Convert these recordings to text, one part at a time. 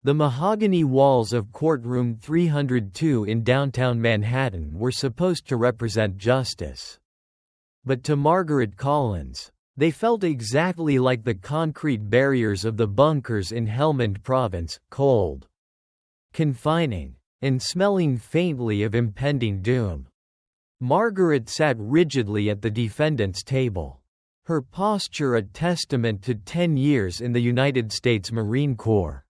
The mahogany walls of Courtroom 302 in downtown Manhattan were supposed to represent justice. But to Margaret Collins, they felt exactly like the concrete barriers of the bunkers in Helmand Province, cold, confining, and smelling faintly of impending doom. Margaret sat rigidly at the defendant's table, her posture a testament to 10 years in the United States Marine Corps.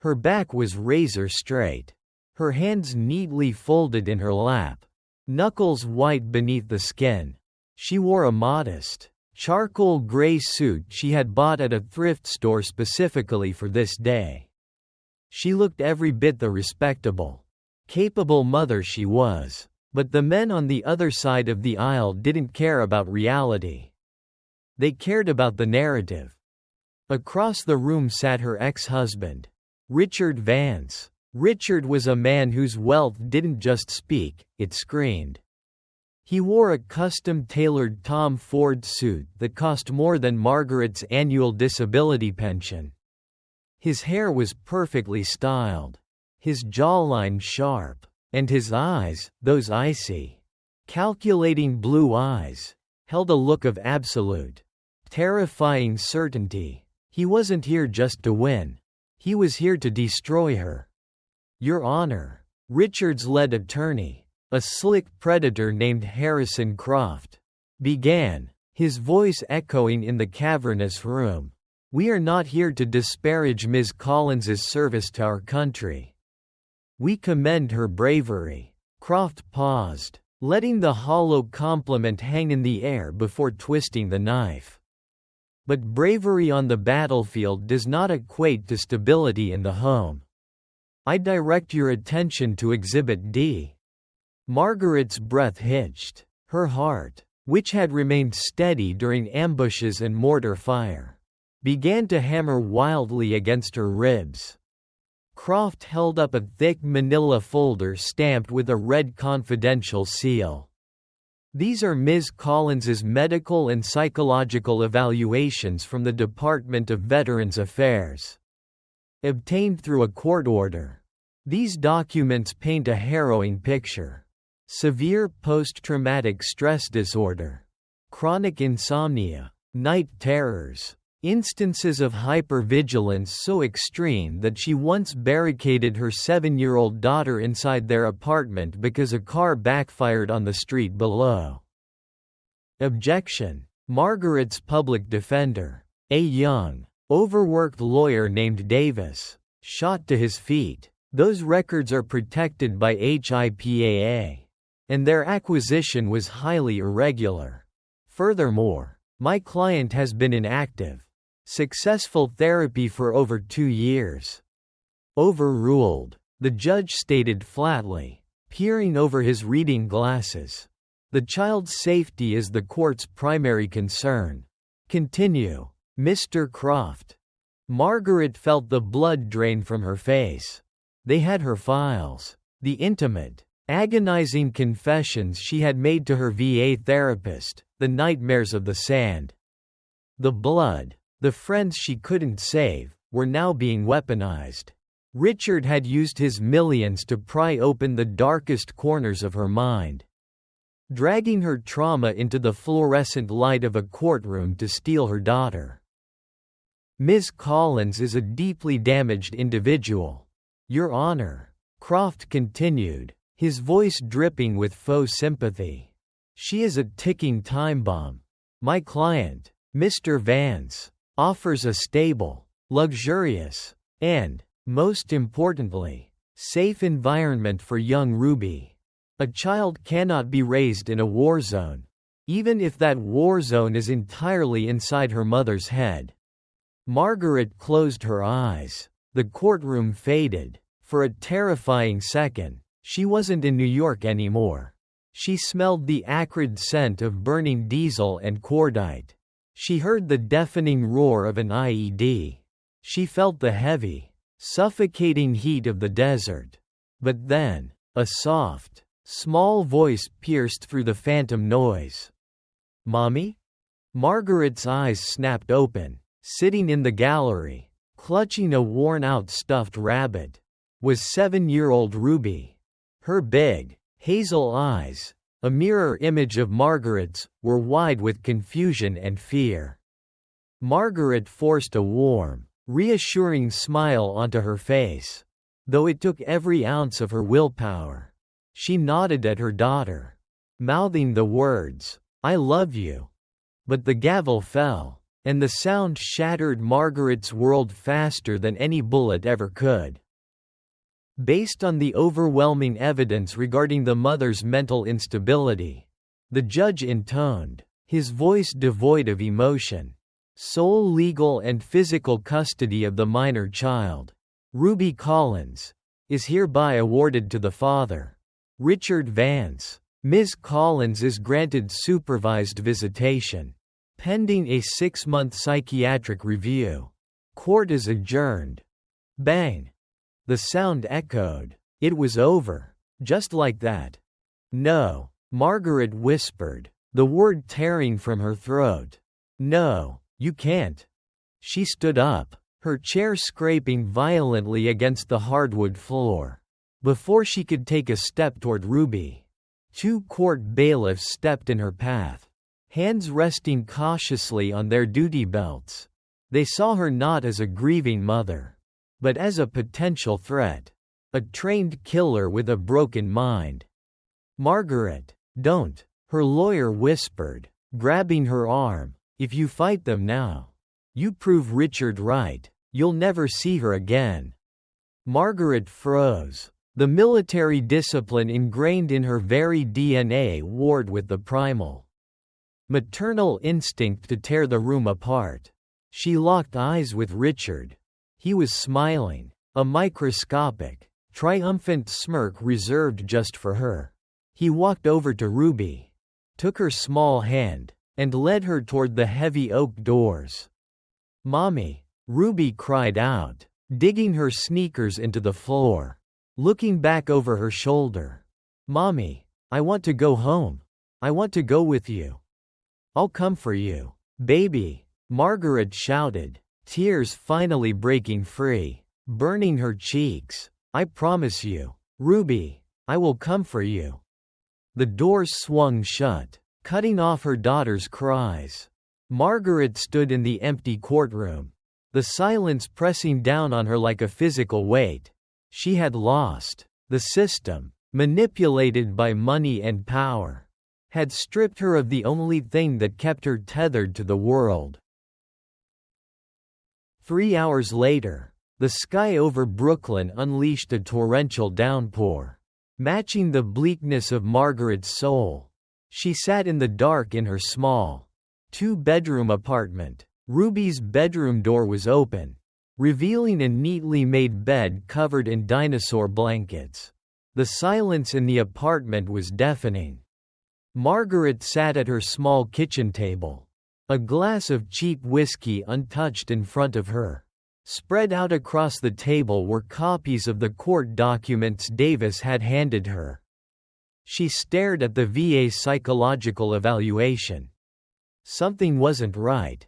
Her back was razor straight, her hands neatly folded in her lap, knuckles white beneath the skin. She wore a modest, charcoal gray suit she had bought at a thrift store specifically for this day. She looked every bit the respectable, capable mother she was, but the men on the other side of the aisle didn't care about reality. They cared about the narrative. Across the room sat her ex-husband, Richard Vance. Richard was a man whose wealth didn't just speak, it screamed. He wore a custom-tailored Tom Ford suit that cost more than Margaret's annual disability pension. His hair was perfectly styled, his jawline sharp, and his eyes, those icy, calculating blue eyes, held a look of absolute, terrifying certainty. He wasn't here just to win. He was here to destroy her. Your Honor, Richard's lead attorney, a slick predator named Harrison Croft, began, his voice echoing in the cavernous room. We are not here to disparage Ms. Collins's service to our country. We commend her bravery. Croft paused, letting the hollow compliment hang in the air before twisting the knife. But bravery on the battlefield does not equate to stability in the home. I direct your attention to Exhibit D. Margaret's breath hitched. Her heart, which had remained steady during ambushes and mortar fire, began to hammer wildly against her ribs. Croft held up a thick manila folder stamped with a red confidential seal. These are Ms. Collins's medical and psychological evaluations from the Department of Veterans Affairs, obtained through a court order. These documents paint a harrowing picture. Severe post-traumatic stress disorder, chronic insomnia, night terrors, instances of hypervigilance so extreme that she once barricaded her 7-year-old daughter inside their apartment because a car backfired on the street below. Objection. Margaret's public defender, a young, overworked lawyer named Davis, shot to his feet. Those records are protected by HIPAA, and their acquisition was highly irregular. Furthermore, my client has been in active, successful therapy for over 2 years. Overruled, the judge stated flatly, peering over his reading glasses. The child's safety is the court's primary concern. Continue, Mr. Croft. Margaret felt the blood drain from her face. They had her files, the intimate, agonizing confessions she had made to her VA therapist, the nightmares of the sand. The blood, the friends she couldn't save, were now being weaponized. Richard had used his millions to pry open the darkest corners of her mind, dragging her trauma into the fluorescent light of a courtroom to steal her daughter. Ms. Collins is a deeply damaged individual. Your Honor, Croft continued, his voice dripping with faux sympathy. She is a ticking time bomb. My client, Mr. Vance, offers a stable, luxurious, and, most importantly, safe environment for young Ruby. A child cannot be raised in a war zone, even if that war zone is entirely inside her mother's head. Margaret closed her eyes. The courtroom faded. For a terrifying second, she wasn't in New York anymore. She smelled the acrid scent of burning diesel and cordite. She heard the deafening roar of an IED. She felt the heavy, suffocating heat of the desert. But then, a soft, small voice pierced through the phantom noise. Mommy? Margaret's eyes snapped open. Sitting in the gallery, Clutching a worn-out stuffed rabbit was 7-year-old Ruby. Her big, hazel eyes, a mirror image of Margaret's, were wide with confusion and fear. Margaret forced a warm, reassuring smile onto her face. Though it took every ounce of her willpower, she nodded at her daughter, mouthing the words, "I love you." But the gavel fell, and the sound shattered Margaret's world faster than any bullet ever could. Based on the overwhelming evidence regarding the mother's mental instability, the judge intoned, his voice devoid of emotion, sole legal and physical custody of the minor child, Ruby Collins, is hereby awarded to the father, Richard Vance. Ms. Collins is granted supervised visitation, pending a 6-month psychiatric review. Court is adjourned. Bang! The sound echoed. It was over. Just like that. No, Margaret whispered, the word tearing from her throat. No, you can't. She stood up, her chair scraping violently against the hardwood floor. Before she could take a step toward Ruby, 2 court bailiffs stepped in her path, hands resting cautiously on their duty belts. They saw her not as a grieving mother, but as a potential threat, a trained killer with a broken mind. "Margaret, don't," her lawyer whispered, grabbing her arm. "If you fight them now, you prove Richard right. You'll never see her again." Margaret froze. The military discipline ingrained in her very DNA warred with the primal, maternal instinct to tear the room apart. She locked eyes with Richard. He was smiling, a microscopic, triumphant smirk reserved just for her. He walked over to Ruby, took her small hand, and led her toward the heavy oak doors. "Mommy," Ruby cried out, digging her sneakers into the floor, looking back over her shoulder. "Mommy, I want to go home. I want to go with you. I'll come for you, baby," Margaret shouted, tears finally breaking free, burning her cheeks. "I promise you, Ruby, I will come for you." The doors swung shut, cutting off her daughter's cries. Margaret stood in the empty courtroom, the silence pressing down on her like a physical weight. She had lost. The system, manipulated by money and power, had stripped her of the only thing that kept her tethered to the world. 3 hours later, the sky over Brooklyn unleashed a torrential downpour, matching the bleakness of Margaret's soul. She sat in the dark in her small, 2-bedroom apartment. Ruby's bedroom door was open, revealing a neatly made bed covered in dinosaur blankets. The silence in the apartment was deafening. Margaret sat at her small kitchen table, a glass of cheap whiskey untouched in front of her. Spread out across the table were copies of the court documents Davis had handed her. She stared at the VA psychological evaluation. Something wasn't right.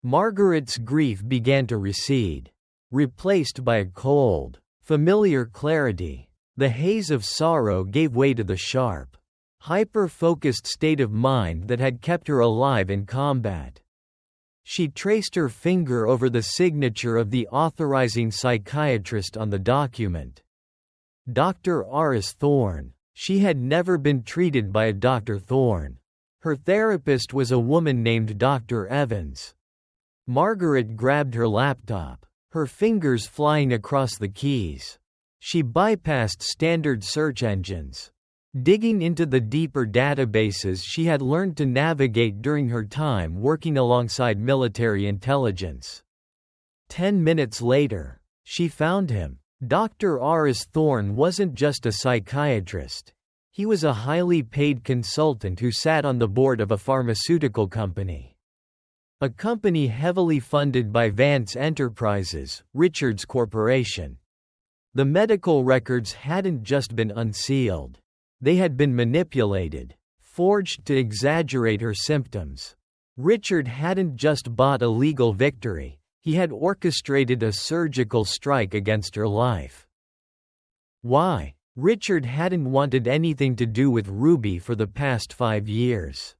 Margaret's grief began to recede, replaced by a cold, familiar clarity. The haze of sorrow gave way to the sharp, hyper-focused state of mind that had kept her alive in combat. She traced her finger over the signature of the authorizing psychiatrist on the document. Dr. Aris Thorne. She had never been treated by a Dr. Thorne. Her therapist was a woman named Dr. Evans. Margaret grabbed her laptop, her fingers flying across the keys. She bypassed standard search engines, digging into the deeper databases she had learned to navigate during her time working alongside military intelligence. 10 minutes later, she found him. Dr. Aris Thorne wasn't just a psychiatrist. He was a highly paid consultant who sat on the board of a pharmaceutical company. A company heavily funded by Vance Enterprises, Richards Corporation. The medical records hadn't just been unsealed. They had been manipulated, forged to exaggerate her symptoms. Richard hadn't just bought a legal victory, He had orchestrated a surgical strike against her life. Why? Richard hadn't wanted anything to do with Ruby for the past 5 years.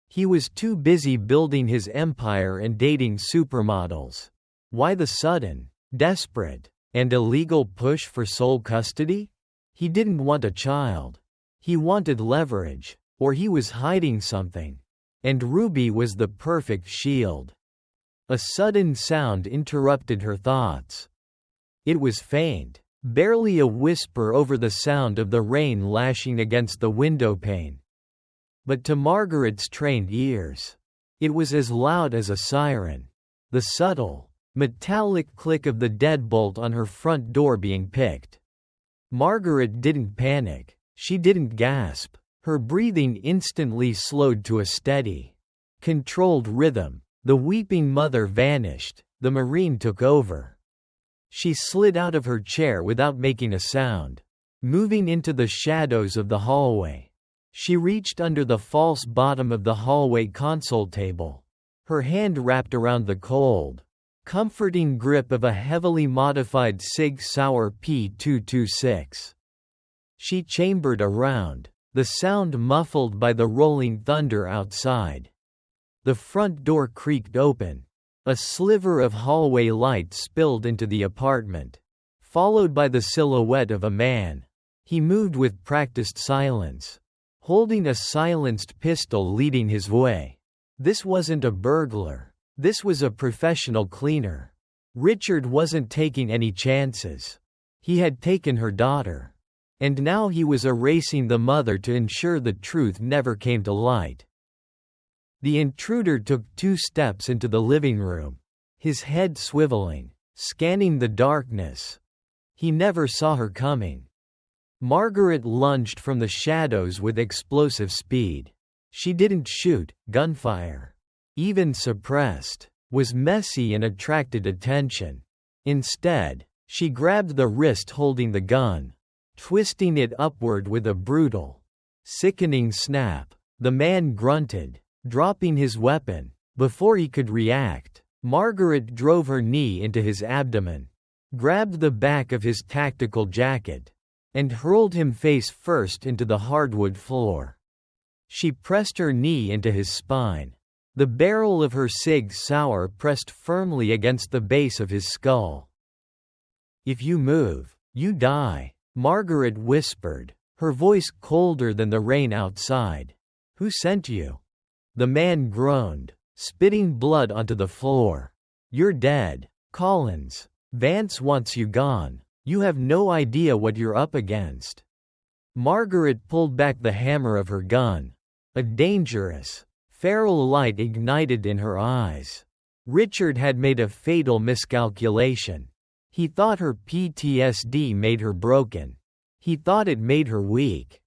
He was too busy building his empire and dating supermodels. Why the sudden, desperate, and illegal push for sole custody? He didn't want a child. He wanted leverage, or he was hiding something. And Ruby was the perfect shield. A sudden sound interrupted her thoughts. It was faint, barely a whisper over the sound of the rain lashing against the window pane. But to Margaret's trained ears, it was as loud as a siren. The subtle, metallic click of the deadbolt on her front door being picked. Margaret didn't panic. She didn't gasp. Her breathing instantly slowed to a steady, controlled rhythm. The weeping mother vanished. The Marine took over. She slid out of her chair without making a sound, moving into the shadows of the hallway. She reached under the false bottom of the hallway console table, her hand wrapped around the cold, comforting grip of a heavily modified Sig Sauer P226. She chambered around, the sound muffled by the rolling thunder outside. The front door creaked open. A sliver of hallway light spilled into the apartment, followed by the silhouette of a man. He moved with practiced silence, holding a silenced pistol leading his way. This wasn't a burglar. This was a professional cleaner. Richard wasn't taking any chances. He had taken her daughter. And now he was erasing the mother to ensure the truth never came to light. The intruder took 2 steps into the living room, his head swiveling, scanning the darkness. He never saw her coming. Margaret lunged from the shadows with explosive speed. She didn't shoot. Gunfire, even suppressed, was messy and attracted attention. Instead, she grabbed the wrist holding the gun, twisting it upward with a brutal, sickening snap. The man grunted, dropping his weapon. Before he could react, Margaret drove her knee into his abdomen, grabbed the back of his tactical jacket, and hurled him face first into the hardwood floor. She pressed her knee into his spine. The barrel of her Sig Sauer pressed firmly against the base of his skull. "If you move, you die," Margaret whispered, her voice colder than the rain outside. "Who sent you?" The man groaned, spitting blood onto the floor. "You're dead, Collins. Vance wants you gone. You have no idea what you're up against." Margaret pulled back the hammer of her gun. A dangerous, feral light ignited in her eyes. Richard had made a fatal miscalculation. He thought her PTSD made her broken. He thought it made her weak.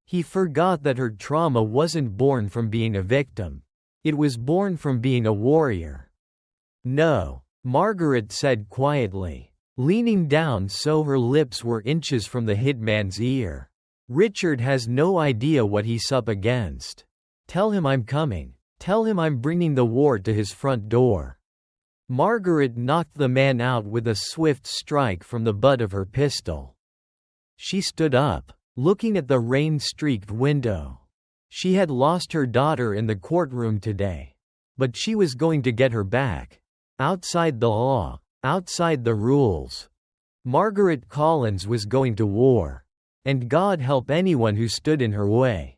He forgot that her trauma wasn't born from being a victim. It was born from being a warrior. "No," Margaret said quietly, leaning down so her lips were inches from the hitman's ear. "Richard has no idea what he's up against. Tell him I'm coming. Tell him I'm bringing the war to his front door." Margaret knocked the man out with a swift strike from the butt of her pistol. She stood up, looking at the rain-streaked window. She had lost her daughter in the courtroom today. But she was going to get her back. Outside the law, outside the rules. Margaret Collins was going to war. And God help anyone who stood in her way.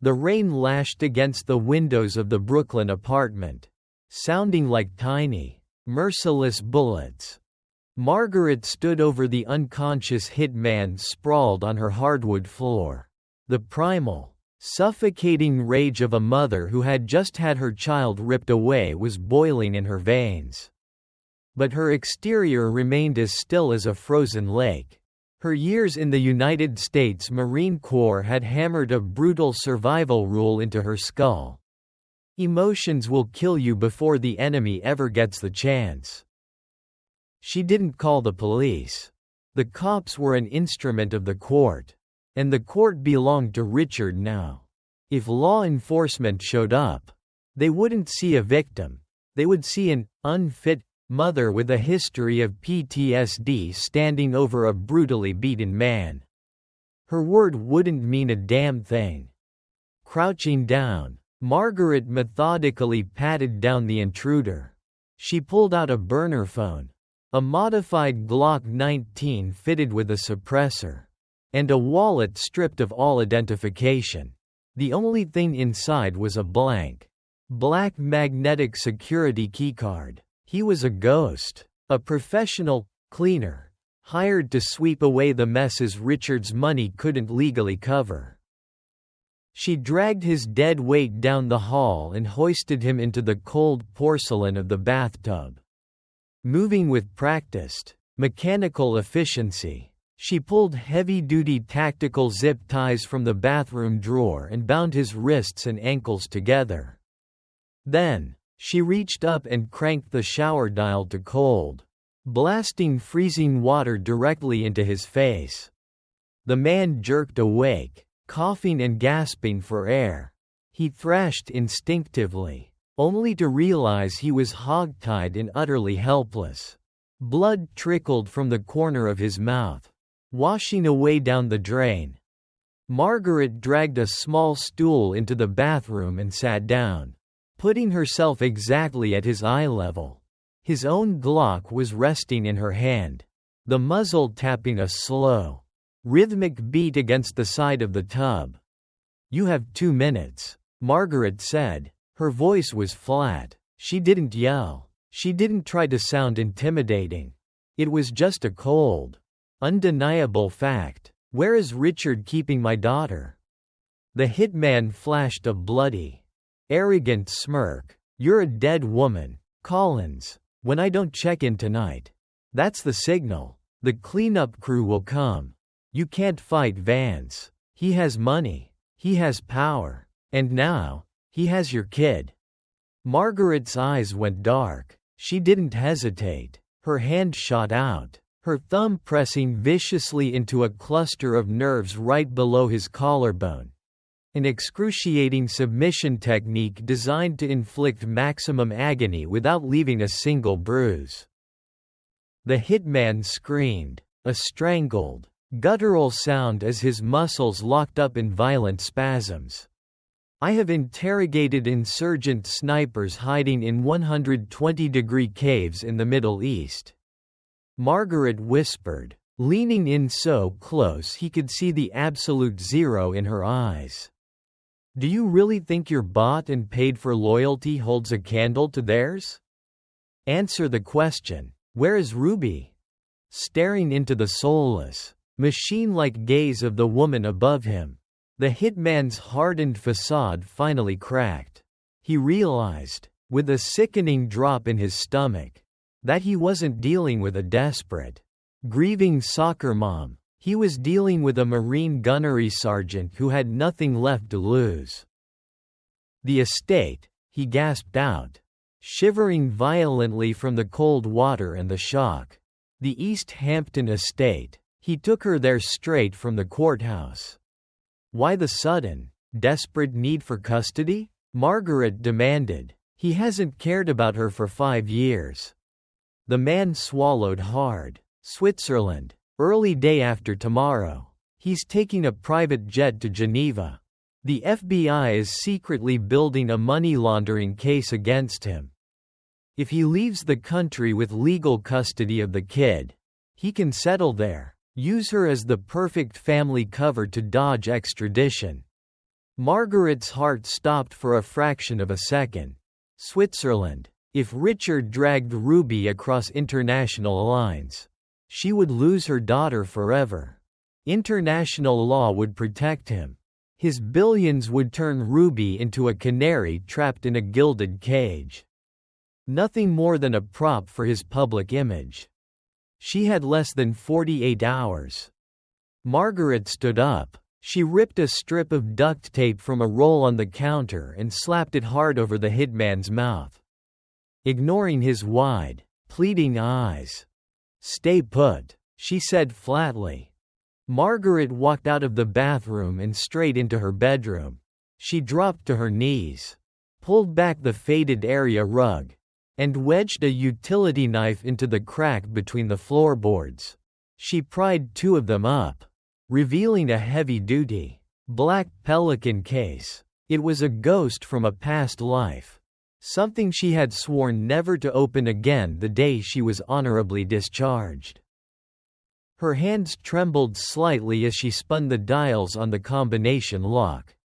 The rain lashed against the windows of the Brooklyn apartment, sounding like tiny, merciless bullets. Margaret stood over the unconscious hitman sprawled on her hardwood floor. The primal, suffocating rage of a mother who had just had her child ripped away was boiling in her veins. But her exterior remained as still as a frozen lake. Her years in the United States Marine Corps had hammered a brutal survival rule into her skull. Emotions will kill you before the enemy ever gets the chance. She didn't call the police. The cops were an instrument of the court. And the court belonged to Richard now. If law enforcement showed up, they wouldn't see a victim. They would see an unfit mother with a history of PTSD standing over a brutally beaten man. Her word wouldn't mean a damn thing. Crouching down, Margaret methodically patted down the intruder. She pulled out a burner phone, a modified Glock 19 fitted with a suppressor, and a wallet stripped of all identification. The only thing inside was a blank, black magnetic security keycard. He was a ghost, a professional cleaner, hired to sweep away the messes Richard's money couldn't legally cover. She dragged his dead weight down the hall and hoisted him into the cold porcelain of the bathtub. Moving with practiced, mechanical efficiency, she pulled heavy-duty tactical zip ties from the bathroom drawer and bound his wrists and ankles together. Then, she reached up and cranked the shower dial to cold, blasting freezing water directly into his face. The man jerked awake, coughing and gasping for air. He thrashed instinctively, only to realize he was hogtied and utterly helpless. Blood trickled from the corner of his mouth, washing away down the drain. Margaret dragged a small stool into the bathroom and sat down, putting herself exactly at his eye level. His own Glock was resting in her hand, the muzzle tapping a slow, rhythmic beat against the side of the tub. "You have 2 minutes," Margaret said. Her voice was flat. She didn't yell. She didn't try to sound intimidating. It was just a cold, undeniable fact. "Where is Richard keeping my daughter?" The hitman flashed a bloody, arrogant smirk. "You're a dead woman, Collins. When I don't check in tonight, that's the signal. The cleanup crew will come. You can't fight Vance. He has money. He has power. And now, he has your kid." Margaret's eyes went dark. She didn't hesitate. Her hand shot out, her thumb pressing viciously into a cluster of nerves right below his collarbone. An excruciating submission technique designed to inflict maximum agony without leaving a single bruise. The hitman screamed, a strangled, guttural sound as his muscles locked up in violent spasms. "I have interrogated insurgent snipers hiding in 120-degree caves in the Middle East," Margaret whispered, leaning in so close he could see the absolute zero in her eyes. "Do you really think your bought and paid for loyalty holds a candle to theirs? Answer the question. Where is Ruby?" Staring into the soulless, machine-like gaze of the woman above him, the hitman's hardened facade finally cracked. He realized, with a sickening drop in his stomach, that he wasn't dealing with a desperate, grieving soccer mom. He was dealing with a Marine gunnery sergeant who had nothing left to lose. "The estate," he gasped out, shivering violently from the cold water and the shock. "The East Hampton estate. He took her there straight from the courthouse." "Why the sudden, desperate need for custody?" Margaret demanded. "He hasn't cared about her for 5 years." The man swallowed hard. "Switzerland. Early day after tomorrow. He's taking a private jet to Geneva. The FBI is secretly building a money laundering case against him. If he leaves the country with legal custody of the kid, he can settle there, use her as the perfect family cover to dodge extradition." Margaret's heart stopped for a fraction of a second. Switzerland. If Richard dragged Ruby across international lines, she would lose her daughter forever. International law would protect him. His billions would turn Ruby into a canary trapped in a gilded cage. Nothing more than a prop for his public image. She had less than 48 hours. Margaret stood up. She ripped a strip of duct tape from a roll on the counter and slapped it hard over the hitman's mouth, ignoring his wide, pleading eyes. "Stay put," she said flatly. Margaret walked out of the bathroom and straight into her bedroom. She dropped to her knees, pulled back the faded area rug, and wedged a utility knife into the crack between the floorboards. She pried two of them up, revealing a heavy-duty, black Pelican case. It was a ghost from a past life, something she had sworn never to open again the day she was honorably discharged. Her hands trembled slightly as she spun the dials on the combination lock.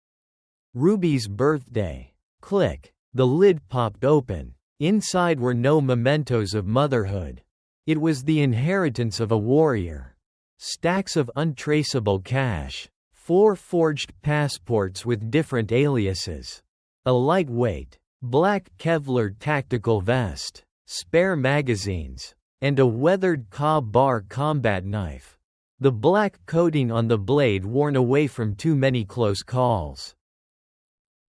Ruby's birthday. Click. The lid popped open. Inside were no mementos of motherhood. It was the inheritance of a warrior. Stacks of untraceable cash, 4 forged passports with different aliases, a lightweight, black Kevlar tactical vest, spare magazines, and a weathered Ka-Bar combat knife. The black coating on the blade worn away from too many close calls.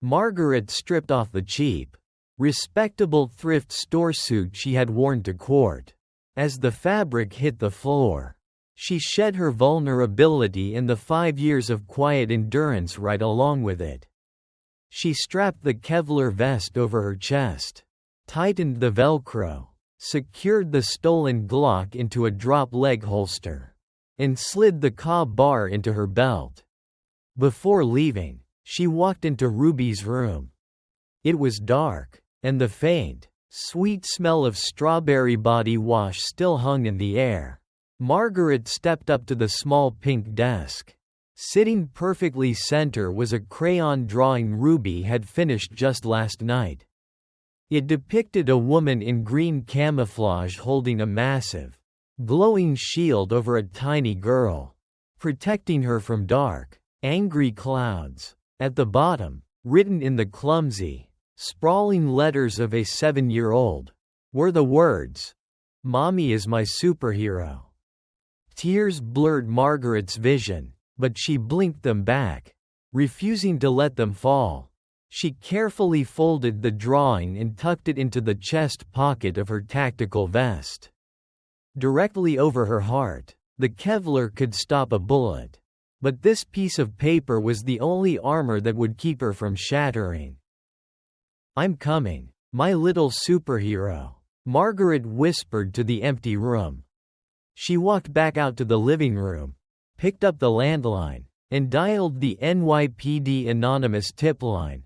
Margaret stripped off the cheap, respectable thrift store suit she had worn to court. As the fabric hit the floor, she shed her vulnerability and the 5 years of quiet endurance right along with it. She strapped the Kevlar vest over her chest, tightened the Velcro, secured the stolen Glock into a drop leg holster, and slid the Ka-Bar into her belt. Before leaving, she walked into Ruby's room. It was dark, and the faint, sweet smell of strawberry body wash still hung in the air. Margaret stepped up to the small pink desk. Sitting perfectly center was a crayon drawing Ruby had finished just last night. It depicted a woman in green camouflage holding a massive, glowing shield over a tiny girl, protecting her from dark, angry clouds. At the bottom, written in the clumsy, sprawling letters of a 7-year-old, were the words, "Mommy is my superhero." Tears blurred Margaret's vision, but she blinked them back, refusing to let them fall. She carefully folded the drawing and tucked it into the chest pocket of her tactical vest. Directly over her heart, the Kevlar could stop a bullet. But this piece of paper was the only armor that would keep her from shattering. "I'm coming, my little superhero," Margaret whispered to the empty room. She walked back out to the living room, picked up the landline, and dialed the NYPD anonymous tip line.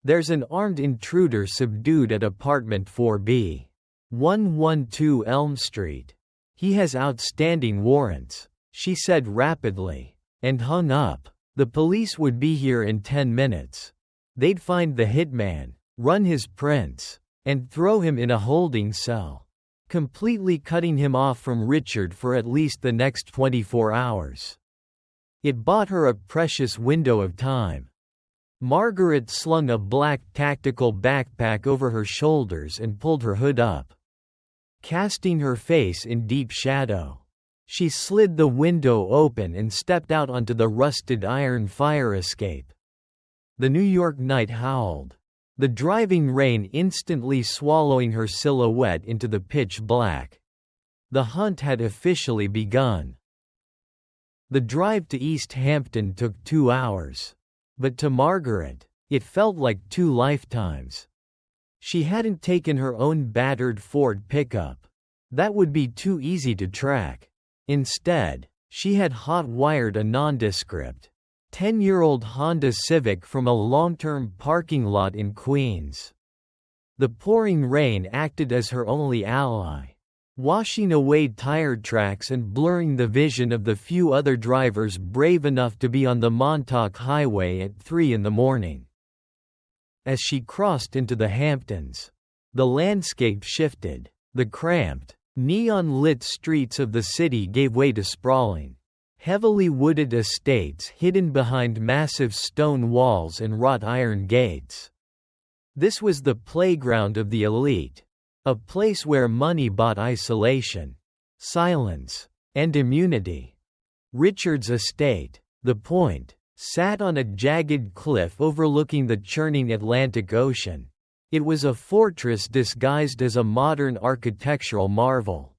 "There's an armed intruder subdued at apartment 4B, 112 Elm Street. He has outstanding warrants," she said rapidly, and hung up. The police would be here in 10 minutes. They'd find the hitman, run his prints, and throw him in a holding cell, completely cutting him off from Richard for at least the next 24 hours. It bought her a precious window of time. Margaret slung a black tactical backpack over her shoulders and pulled her hood up, casting her face in deep shadow. She slid the window open and stepped out onto the rusted iron fire escape. The New York night howled, the driving rain instantly swallowing her silhouette into the pitch black. The hunt had officially begun. The drive to East Hampton took 2 hours. But to Margaret, it felt like 2 lifetimes. She hadn't taken her own battered Ford pickup. That would be too easy to track. Instead, she had hot-wired a nondescript, 10-year-old Honda Civic from a long-term parking lot in Queens. The pouring rain acted as her only ally, washing away tire tracks and blurring the vision of the few other drivers brave enough to be on the Montauk Highway at 3 in the morning. As she crossed into the Hamptons, the landscape shifted. The cramped, neon-lit streets of the city gave way to sprawling, heavily wooded estates hidden behind massive stone walls and wrought iron gates. This was the playground of the elite, a place where money bought isolation, silence, and immunity. Richard's estate, the Point, sat on a jagged cliff overlooking the churning Atlantic Ocean. It was a fortress disguised as a modern architectural marvel.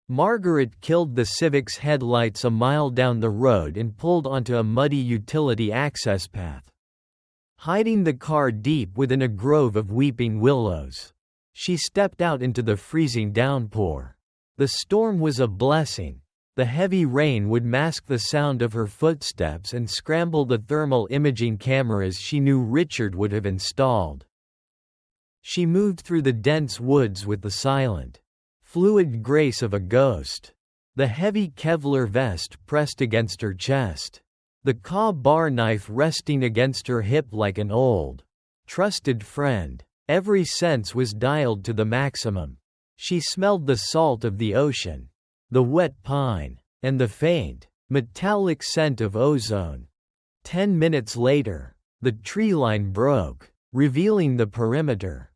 Margaret killed the Civic's headlights a mile down the road and pulled onto a muddy utility access path, hiding the car deep within a grove of weeping willows. She stepped out into the freezing downpour. The storm was a blessing. The heavy rain would mask the sound of her footsteps and scramble the thermal imaging cameras she knew Richard would have installed. She moved through the dense woods with the silent, fluid grace of a ghost. The heavy Kevlar vest pressed against her chest. The bar knife resting against her hip like an old, trusted friend. Every sense was dialed to the maximum. She smelled the salt of the ocean, the wet pine, and the faint, metallic scent of ozone. 10 minutes later, the tree line broke, revealing the perimeter.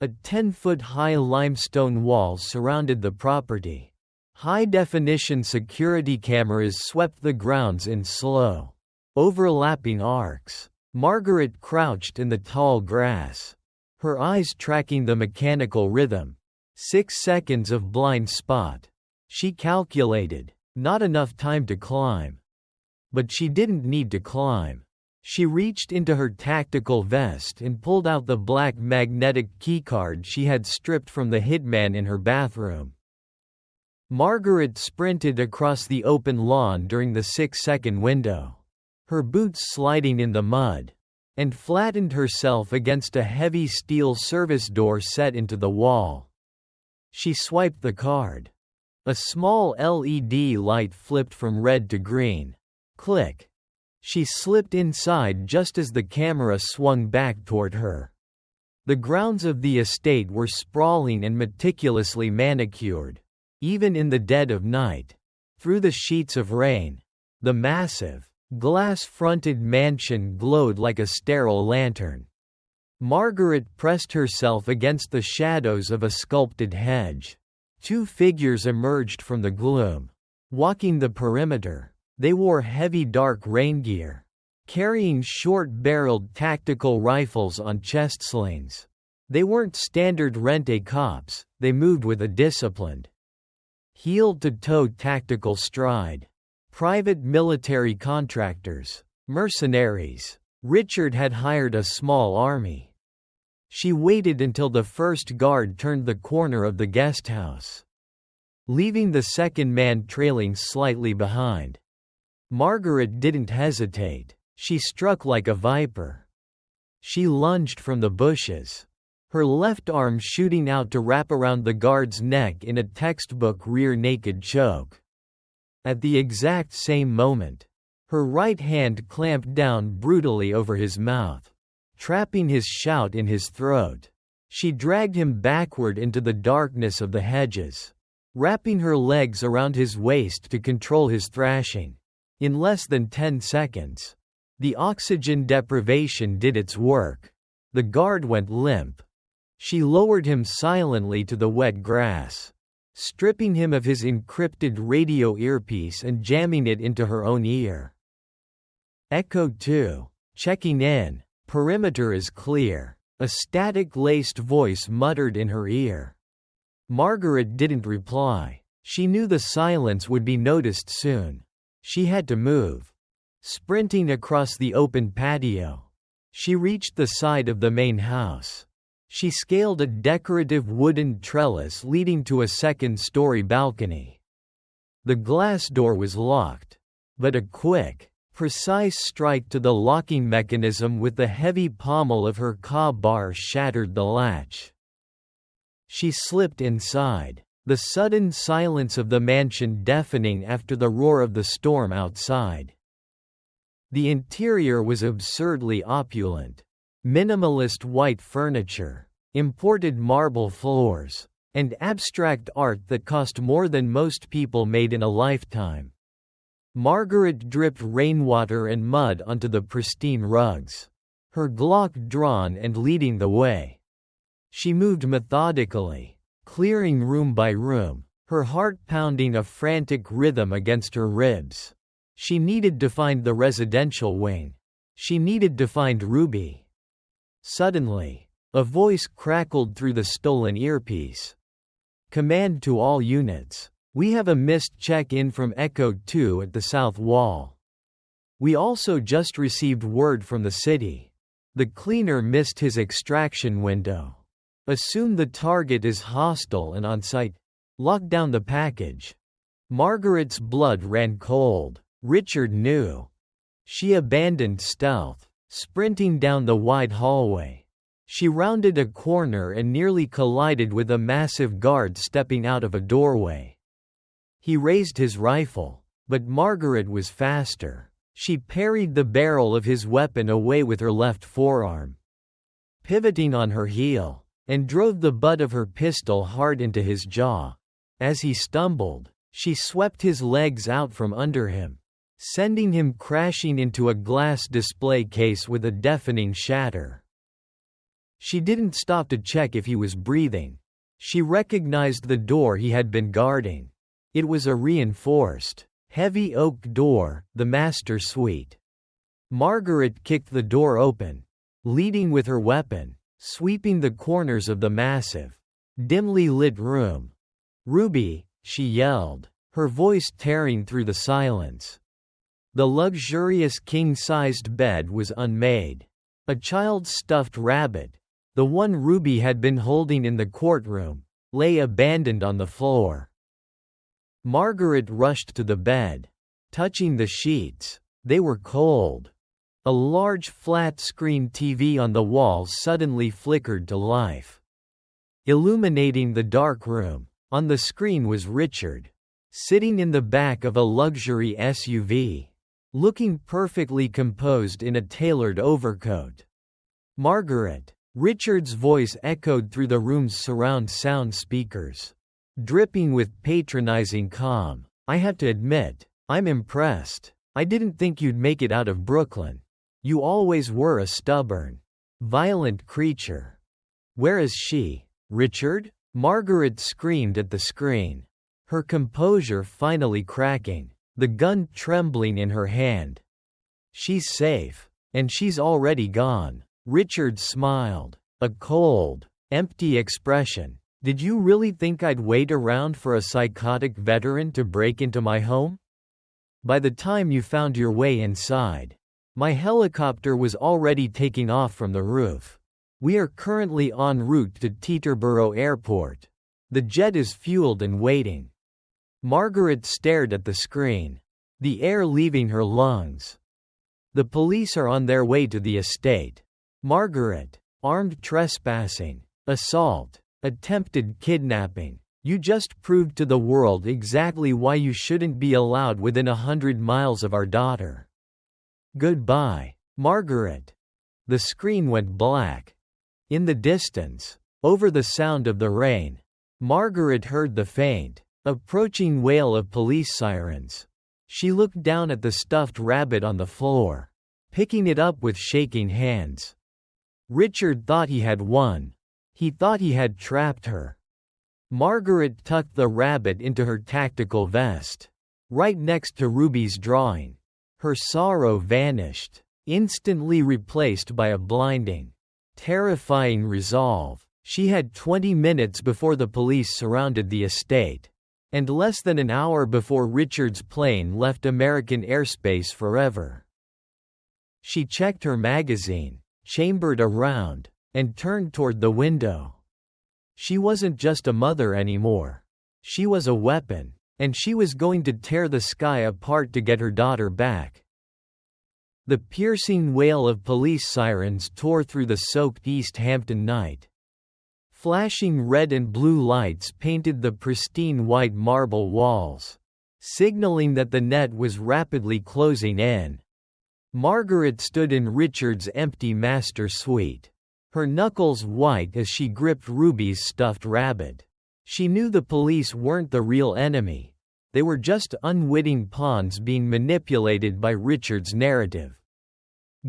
A 10-foot-high limestone wall surrounded the property. High-definition security cameras swept the grounds in slow, overlapping arcs. Margaret crouched in the tall grass, her eyes tracking the mechanical rhythm. 6 seconds of blind spot. She calculated, not enough time to climb. But she didn't need to climb. She reached into her tactical vest and pulled out the black magnetic keycard she had stripped from the hitman in her bathroom. Margaret sprinted across the open lawn during the 6-second window, her boots sliding in the mud, and flattened herself against a heavy steel service door set into the wall. She swiped the card. A small LED light flipped from red to green. Click. She slipped inside just as the camera swung back toward her. The grounds of the estate were sprawling and meticulously manicured. Even in the dead of night, through the sheets of rain, the massive, glass-fronted mansion glowed like a sterile lantern. Margaret pressed herself against the shadows of a sculpted hedge. 2 figures emerged from the gloom, walking the perimeter. They wore heavy dark rain gear, carrying short-barreled tactical rifles on chest slings. They weren't standard rente cops, they moved with a disciplined, heel-to-toe tactical stride. Private military contractors, mercenaries. Richard had hired a small army. She waited until the first guard turned the corner of the guest house, leaving the second man trailing slightly behind. Margaret didn't hesitate. She struck like a viper. She lunged from the bushes, her left arm shooting out to wrap around the guard's neck in a textbook rear naked choke. At the exact same moment, her right hand clamped down brutally over his mouth, trapping his shout in his throat. She dragged him backward into the darkness of the hedges, wrapping her legs around his waist to control his thrashing. In less than 10 seconds, the oxygen deprivation did its work. The guard went limp. She lowered him silently to the wet grass, stripping him of his encrypted radio earpiece and jamming it into her own ear. Echo 2. Checking in. Perimeter is clear. A static-laced voice muttered in her ear. Margaret didn't reply. She knew the silence would be noticed soon. She had to move. Sprinting across the open patio, she reached the side of the main house. She scaled a decorative wooden trellis leading to a second-story balcony. The glass door was locked, but a quick, precise strike to the locking mechanism with the heavy pommel of her bar shattered the latch. She slipped inside, the sudden silence of the mansion deafening after the roar of the storm outside. The interior was absurdly opulent. Minimalist white furniture, imported marble floors, and abstract art that cost more than most people made in a lifetime. Margaret dripped rainwater and mud onto the pristine rugs, her Glock drawn and leading the way. She moved methodically, clearing room by room, her heart pounding a frantic rhythm against her ribs. She needed to find the residential wing. She needed to find Ruby. Suddenly, a voice crackled through the stolen earpiece. Command to all units. We have a missed check-in from Echo 2 at the south wall. We also just received word from the city. The cleaner missed his extraction window. Assume the target is hostile and on site. Lock down the package. Margaret's blood ran cold. Richard knew. She abandoned stealth, sprinting down the wide hallway. She rounded a corner and nearly collided with a massive guard stepping out of a doorway. He raised his rifle, but Margaret was faster. She parried the barrel of his weapon away with her left forearm, pivoting on her heel, and drove the butt of her pistol hard into his jaw. As he stumbled, she swept his legs out from under him, sending him crashing into a glass display case with a deafening shatter. She didn't stop to check if he was breathing. She recognized the door he had been guarding. It was a reinforced, heavy oak door, the master suite. Margaret kicked the door open, leading with her weapon, sweeping the corners of the massive, dimly lit room. "Ruby," she yelled, her voice tearing through the silence. The luxurious king-sized bed was unmade. A child's stuffed rabbit, the one Ruby had been holding in the courtroom, lay abandoned on the floor. Margaret rushed to the bed, touching the sheets. They were cold. A large flat-screen TV on the wall suddenly flickered to life, illuminating the dark room. On the screen was Richard, sitting in the back of a luxury SUV, looking perfectly composed in a tailored overcoat. "Margaret." Richard's voice echoed through the room's surround sound speakers, dripping with patronizing calm. "I have to admit, I'm impressed. I didn't think you'd make it out of Brooklyn. You always were a stubborn, violent creature." "Where is she, Richard?" Margaret screamed at the screen, her composure finally cracking, the gun trembling in her hand. "She's safe. And she's already gone." Richard smiled, a cold, empty expression. "Did you really think I'd wait around for a psychotic veteran to break into my home? By the time you found your way inside, my helicopter was already taking off from the roof. We are currently en route to Teterboro Airport. The jet is fueled and waiting." Margaret stared at the screen, the air leaving her lungs. "The police are on their way to the estate." "Margaret, armed trespassing, assault, attempted kidnapping. You just proved to the world exactly why you shouldn't be allowed within 100 miles of our daughter. Goodbye, Margaret." The screen went black. In the distance, over the sound of the rain, Margaret heard the faint, approaching wail of police sirens. She looked down at the stuffed rabbit on the floor, picking it up with shaking hands. Richard thought he had won. He thought he had trapped her. Margaret tucked the rabbit into her tactical vest, right next to Ruby's drawing. Her sorrow vanished, instantly replaced by a blinding, terrifying resolve. She had 20 minutes before the police surrounded the estate, and less than an hour before Richard's plane left American airspace forever. She checked her magazine, chambered around, and turned toward the window. She wasn't just a mother anymore. She was a weapon, and she was going to tear the sky apart to get her daughter back. The piercing wail of police sirens tore through the soaked East Hampton night. Flashing red and blue lights painted the pristine white marble walls, signaling that the net was rapidly closing in. Margaret stood in Richard's empty master suite, her knuckles white as she gripped Ruby's stuffed rabbit. She knew the police weren't the real enemy. They were just unwitting pawns being manipulated by Richard's narrative.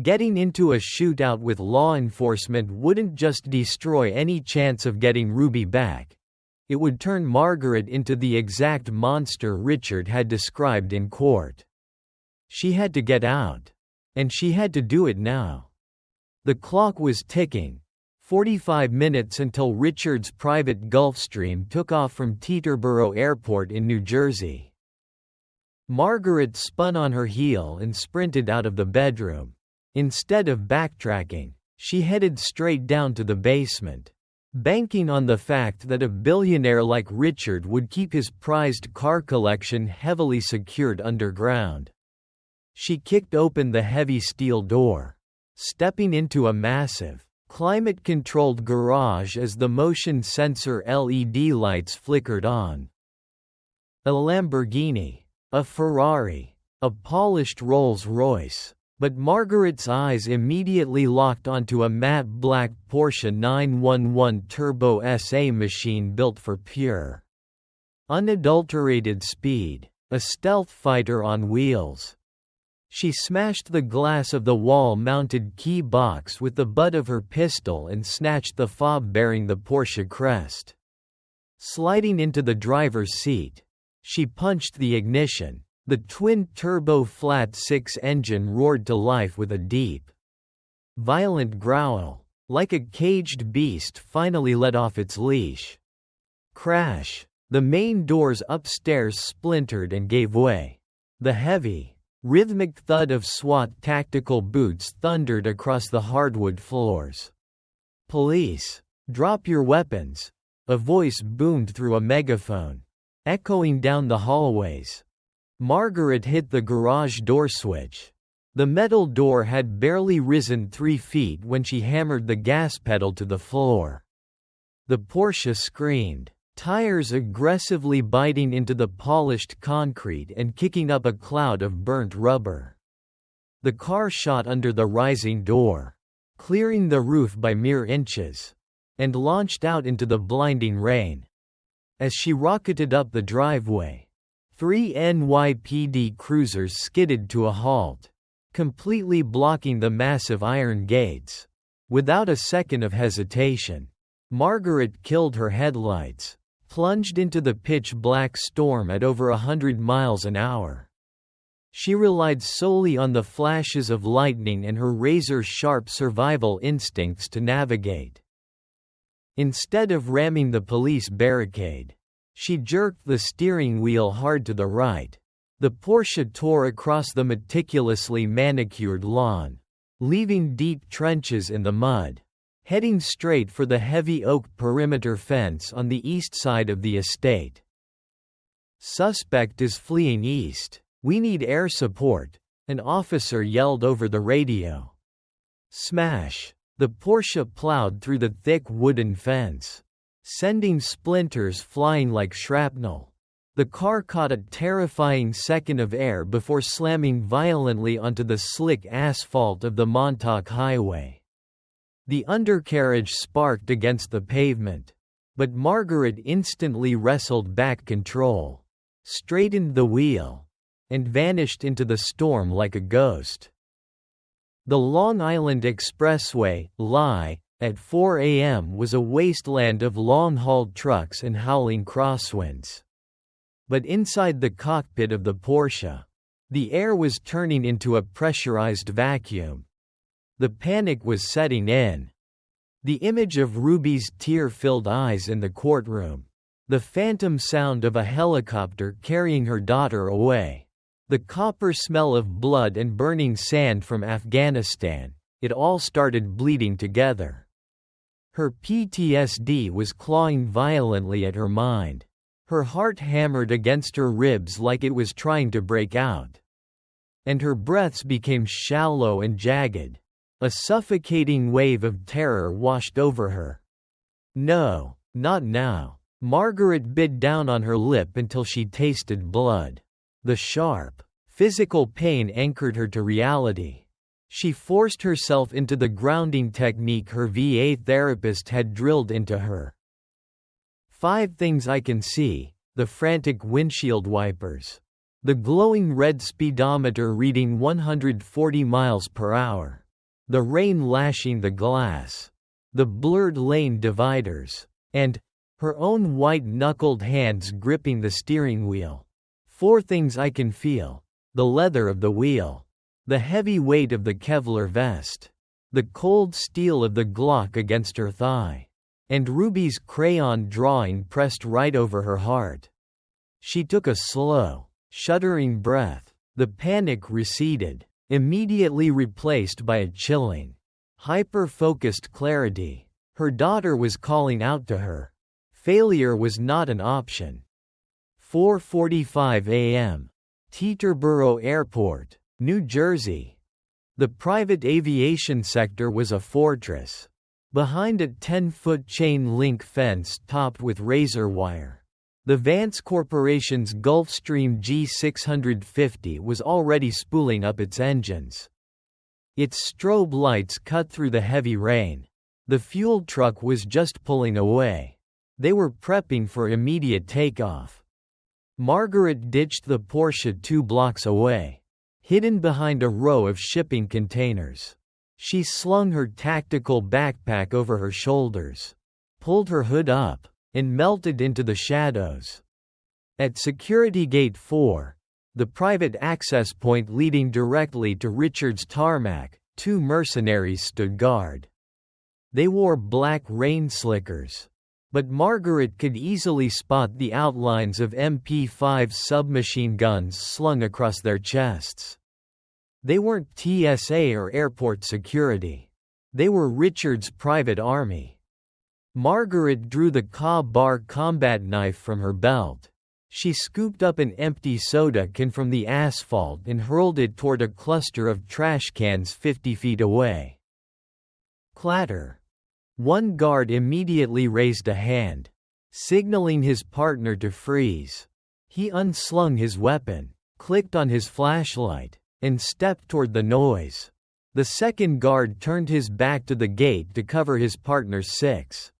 Getting into a shootout with law enforcement wouldn't just destroy any chance of getting Ruby back. It would turn Margaret into the exact monster Richard had described in court. She had to get out. And she had to do it now. The clock was ticking. 45 minutes until Richard's private Gulfstream took off from Teterboro Airport in New Jersey. Margaret spun on her heel and sprinted out of the bedroom. Instead of backtracking, she headed straight down to the basement. banking on the fact that a billionaire like Richard would keep his prized car collection heavily secured underground. She kicked open the heavy steel door, stepping into a massive, climate-controlled garage as the motion sensor LED lights flickered on. A Lamborghini, a Ferrari, a polished Rolls-Royce. But Margaret's eyes immediately locked onto a matte black Porsche 911 Turbo SA machine built for pure, unadulterated speed, a stealth fighter on wheels. She smashed the glass of the wall-mounted key box with the butt of her pistol and snatched the fob bearing the Porsche crest. Sliding into the driver's seat, she punched the ignition. The twin-turbo flat-six engine roared to life with a deep, violent growl, like a caged beast finally let off its leash. Crash! The main doors upstairs splintered and gave way. The heavy, rhythmic thud of SWAT tactical boots thundered across the hardwood floors. "Police! Drop your weapons!" a voice boomed through a megaphone, echoing down the hallways. Margaret hit the garage door switch. The metal door had barely risen 3 feet when she hammered the gas pedal to the floor. The Porsche screamed, tires aggressively biting into the polished concrete and kicking up a cloud of burnt rubber. The car shot under the rising door, clearing the roof by mere inches, and launched out into the blinding rain. As she rocketed up the driveway, 3 NYPD cruisers skidded to a halt, completely blocking the massive iron gates. Without a second of hesitation, Margaret killed her headlights, plunged into the pitch-black storm at over 100 miles an hour. She relied solely on the flashes of lightning and her razor-sharp survival instincts to navigate. Instead of ramming the police barricade, she jerked the steering wheel hard to the right. The Porsche tore across the meticulously manicured lawn, leaving deep trenches in the mud, heading straight for the heavy oak perimeter fence on the east side of the estate. "Suspect is fleeing east. We need air support," an officer yelled over the radio. Smash! The Porsche plowed through the thick wooden fence, sending splinters flying like shrapnel. The car caught a terrifying second of air before slamming violently onto the slick asphalt of the Montauk Highway. The undercarriage sparked against the pavement, but Margaret instantly wrestled back control, straightened the wheel, and vanished into the storm like a ghost. The Long Island Expressway, LI, at 4 a.m. was a wasteland of long-hauled trucks and howling crosswinds. But inside the cockpit of the Porsche, the air was turning into a pressurized vacuum. The panic was setting in. The image of Ruby's tear-filled eyes in the courtroom, the phantom sound of a helicopter carrying her daughter away, the copper smell of blood and burning sand from Afghanistan, it all started bleeding together. Her PTSD was clawing violently at her mind. Her heart hammered against her ribs like it was trying to break out. And her breaths became shallow and jagged. A suffocating wave of terror washed over her. No, not now. Margaret bit down on her lip until she tasted blood. The sharp, physical pain anchored her to reality. She forced herself into the grounding technique her VA therapist had drilled into her. 5 things I can see: the frantic windshield wipers, the glowing red speedometer reading 140 miles per hour, the rain lashing the glass, the blurred lane dividers, and her own white-knuckled hands gripping the steering wheel. 4 things I can feel: the leather of the wheel, the heavy weight of the Kevlar vest, the cold steel of the Glock against her thigh, and Ruby's crayon drawing pressed right over her heart. She took a slow, shuddering breath. The panic receded, immediately replaced by a chilling, hyper-focused clarity. Her daughter was calling out to her. Failure was not an option. 4:45 a.m. Teterboro Airport, New Jersey. The private aviation sector was a fortress. Behind a 10-foot chain-link fence topped with razor wire, the Vance Corporation's Gulfstream G650 was already spooling up its engines. Its strobe lights cut through the heavy rain. The fuel truck was just pulling away. They were prepping for immediate takeoff. Margaret ditched the Porsche 2 blocks away, hidden behind a row of shipping containers. She slung her tactical backpack over her shoulders, pulled her hood up, and melted into the shadows. At Security Gate 4, the private access point leading directly to Richard's tarmac, 2 mercenaries stood guard. They wore black rain slickers, but Margaret could easily spot the outlines of MP5 submachine guns slung across their chests. They weren't TSA or airport security. They were Richard's private army. Margaret drew the Ka-Bar combat knife from her belt. She scooped up an empty soda can from the asphalt and hurled it toward a cluster of trash cans 50 feet away. Clatter. One guard immediately raised a hand, signaling his partner to freeze. He unslung his weapon, clicked on his flashlight, and stepped toward the noise. The second guard turned his back to the gate to cover his partner's 6.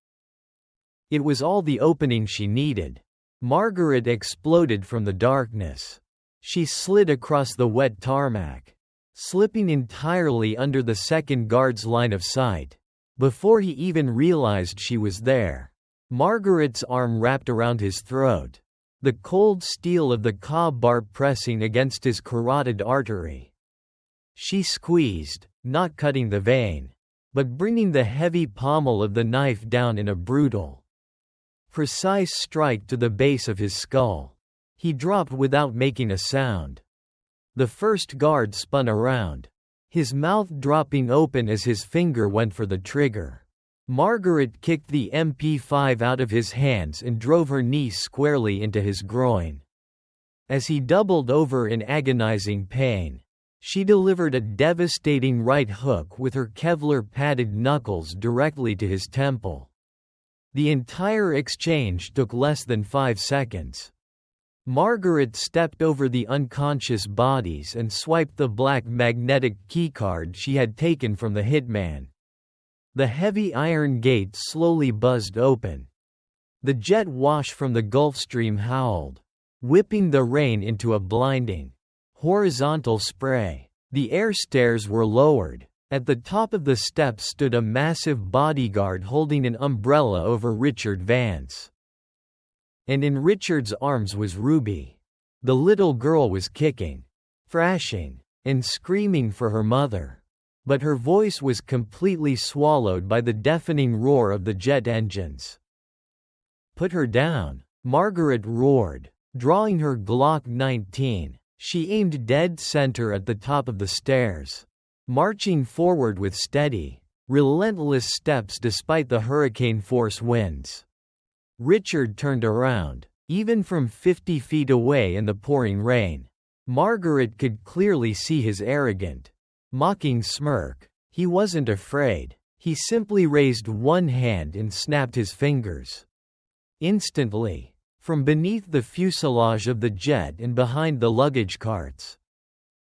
It was all the opening she needed. Margaret exploded from the darkness. She slid across the wet tarmac, slipping entirely under the second guard's line of sight. Before he even realized she was there, Margaret's arm wrapped around his throat, the cold steel of the Ka-Bar pressing against his carotid artery. She squeezed, not cutting the vein, but bringing the heavy pommel of the knife down in a brutal, precise strike to the base of his skull. He dropped without making a sound. The first guard spun around, his mouth dropping open as his finger went for the trigger. Margaret kicked the MP5 out of his hands and drove her knee squarely into his groin. As he doubled over in agonizing pain, she delivered a devastating right hook with her Kevlar-padded knuckles directly to his temple. The entire exchange took less than 5 seconds. Margaret stepped over the unconscious bodies and swiped the black magnetic keycard she had taken from the hitman. The heavy iron gate slowly buzzed open. The jet wash from the Gulfstream howled, whipping the rain into a blinding, horizontal spray. The air stairs were lowered. At the top of the steps stood a massive bodyguard holding an umbrella over Richard Vance. And in Richard's arms was Ruby. The little girl was kicking, thrashing, and screaming for her mother. But her voice was completely swallowed by the deafening roar of the jet engines. "Put her down," Margaret roared. Drawing her Glock 19, she aimed dead center at the top of the stairs, marching forward with steady, relentless steps despite the hurricane-force winds. Richard turned around. Even from 50 feet away in the pouring rain, Margaret could clearly see his arrogant, mocking smirk. He wasn't afraid. He simply raised one hand and snapped his fingers. Instantly, from beneath the fuselage of the jet and behind the luggage carts,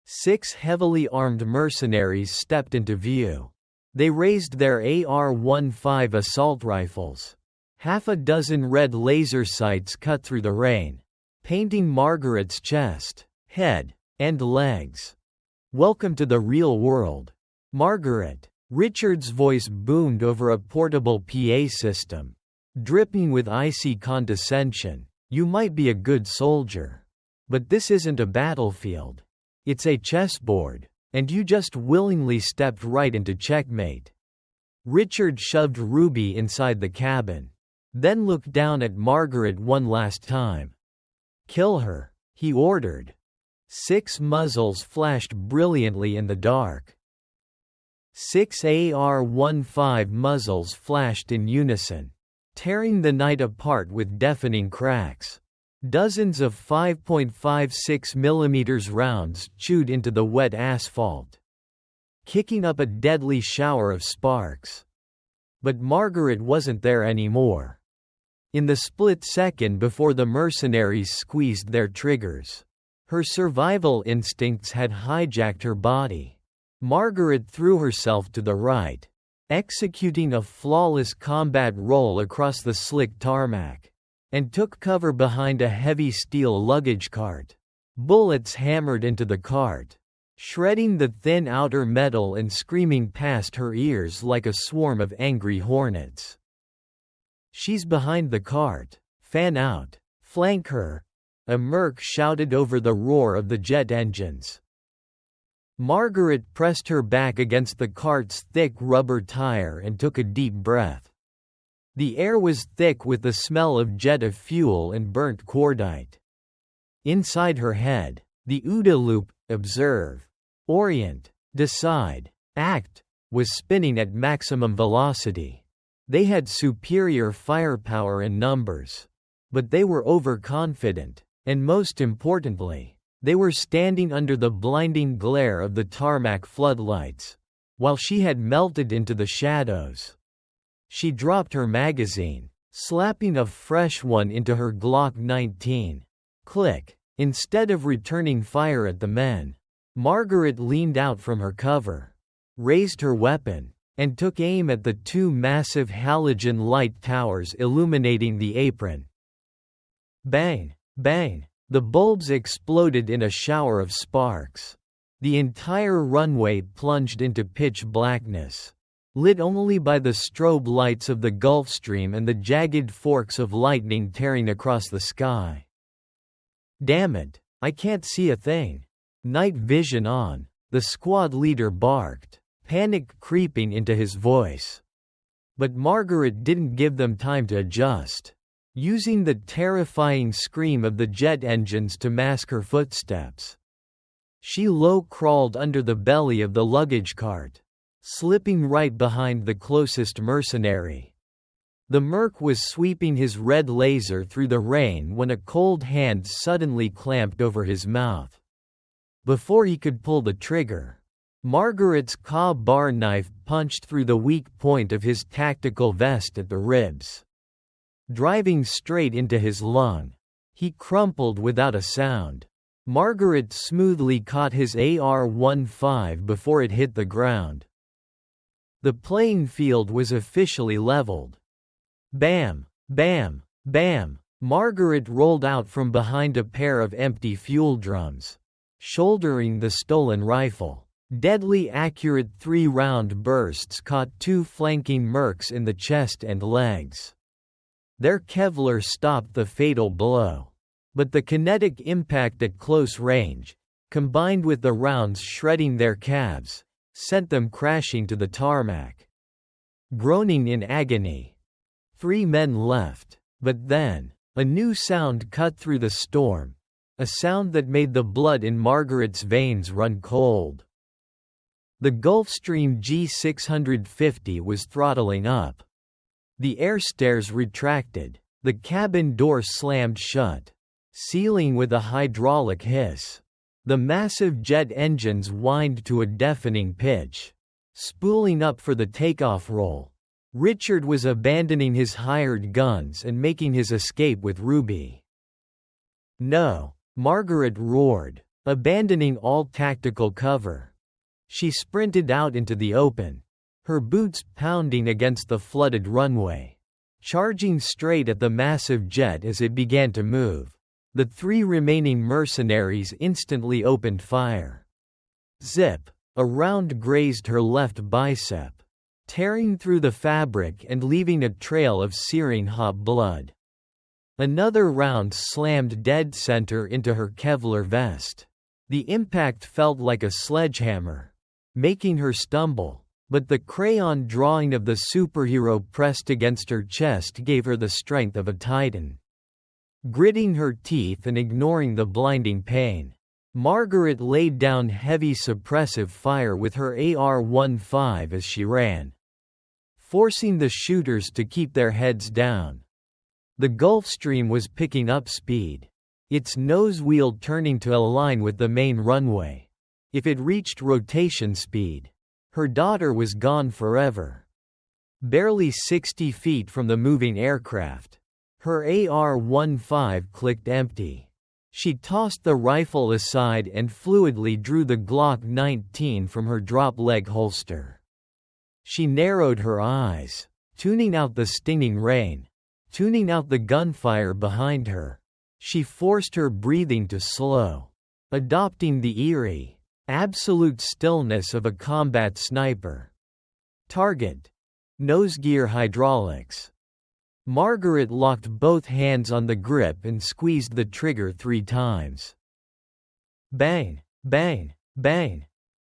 6 heavily armed mercenaries stepped into view. They raised their AR-15 assault rifles. Half a dozen red laser sights cut through the rain, painting Margaret's chest, head, and legs. "Welcome to the real world, Margaret." Richard's voice boomed over a portable PA system, dripping with icy condescension. "You might be a good soldier, but this isn't a battlefield. It's a chessboard, and you just willingly stepped right into checkmate." Richard shoved Ruby inside the cabin, then looked down at Margaret one last time. "Kill her," he ordered. 6 muzzles flashed brilliantly in the dark. 6 AR-15 muzzles flashed in unison, tearing the night apart with deafening cracks. Dozens of 5.56 mm rounds chewed into the wet asphalt, kicking up a deadly shower of sparks. But Margaret wasn't there anymore. In the split second before the mercenaries squeezed their triggers, her survival instincts had hijacked her body. Margaret threw herself to the right, executing a flawless combat roll across the slick tarmac, and took cover behind a heavy steel luggage cart. Bullets hammered into the cart, shredding the thin outer metal and screaming past her ears like a swarm of angry hornets. "She's behind the cart. Fan out. Flank her," a merc shouted over the roar of the jet engines. Margaret pressed her back against the cart's thick rubber tire and took a deep breath. The air was thick with the smell of jet fuel and burnt cordite. Inside her head, the OODA loop, observe, orient, decide, act, was spinning at maximum velocity. They had superior firepower and numbers. But they were overconfident, and most importantly, they were standing under the blinding glare of the tarmac floodlights, while she had melted into the shadows. She dropped her magazine, slapping a fresh one into her Glock 19. Click. Instead of returning fire at the men, Margaret leaned out from her cover, raised her weapon, and took aim at the two massive halogen light towers illuminating the apron. Bang! Bang! The bulbs exploded in a shower of sparks. The entire runway plunged into pitch blackness, lit only by the strobe lights of the Gulfstream and the jagged forks of lightning tearing across the sky. "Damn it, I can't see a thing." "Night vision on," the squad leader barked, panic creeping into his voice. But Margaret didn't give them time to adjust, using the terrifying scream of the jet engines to mask her footsteps. She low-crawled under the belly of the luggage cart, slipping right behind the closest mercenary. The merc was sweeping his red laser through the rain when a cold hand suddenly clamped over his mouth. Before he could pull the trigger, Margaret's bar knife punched through the weak point of his tactical vest at the ribs, driving straight into his lung. He crumpled without a sound. Margaret smoothly caught his AR-15 before it hit the ground. The playing field was officially leveled. Bam! Bam! Bam! Margaret rolled out from behind a pair of empty fuel drums, shouldering the stolen rifle. Deadly accurate 3-round bursts caught two flanking mercs in the chest and legs. Their Kevlar stopped the fatal blow. But the kinetic impact at close range, combined with the rounds shredding their calves, sent them crashing to the tarmac. Groaning in agony, 3 men left. But then, a new sound cut through the storm, a sound that made the blood in Margaret's veins run cold. The Gulfstream G650 was throttling up. The air stairs retracted, the cabin door slammed shut, sealing with a hydraulic hiss. The massive jet engines whined to a deafening pitch, spooling up for the takeoff roll. Richard was abandoning his hired guns and making his escape with Ruby. "No!" Margaret roared, abandoning all tactical cover. She sprinted out into the open, her boots pounding against the flooded runway, charging straight at the massive jet as it began to move. The 3 remaining mercenaries instantly opened fire. Zip! A round grazed her left bicep, tearing through the fabric and leaving a trail of searing hot blood. Another round slammed dead center into her Kevlar vest. The impact felt like a sledgehammer, making her stumble, but the crayon drawing of the superhero pressed against her chest gave her the strength of a titan. Gritting her teeth and ignoring the blinding pain, Margaret laid down heavy suppressive fire with her AR-15 as she ran, forcing the shooters to keep their heads down. The Gulfstream was picking up speed, its nose wheel turning to align with the main runway. If it reached rotation speed, her daughter was gone forever. Barely 60 feet from the moving aircraft, her AR-15 clicked empty. She tossed the rifle aside and fluidly drew the Glock 19 from her drop-leg holster. She narrowed her eyes, tuning out the stinging rain, tuning out the gunfire behind her. She forced her breathing to slow, adopting the eerie, absolute stillness of a combat sniper. Target. Nosegear hydraulics. Margaret locked both hands on the grip and squeezed the trigger 3 times. Bang, bang, bang.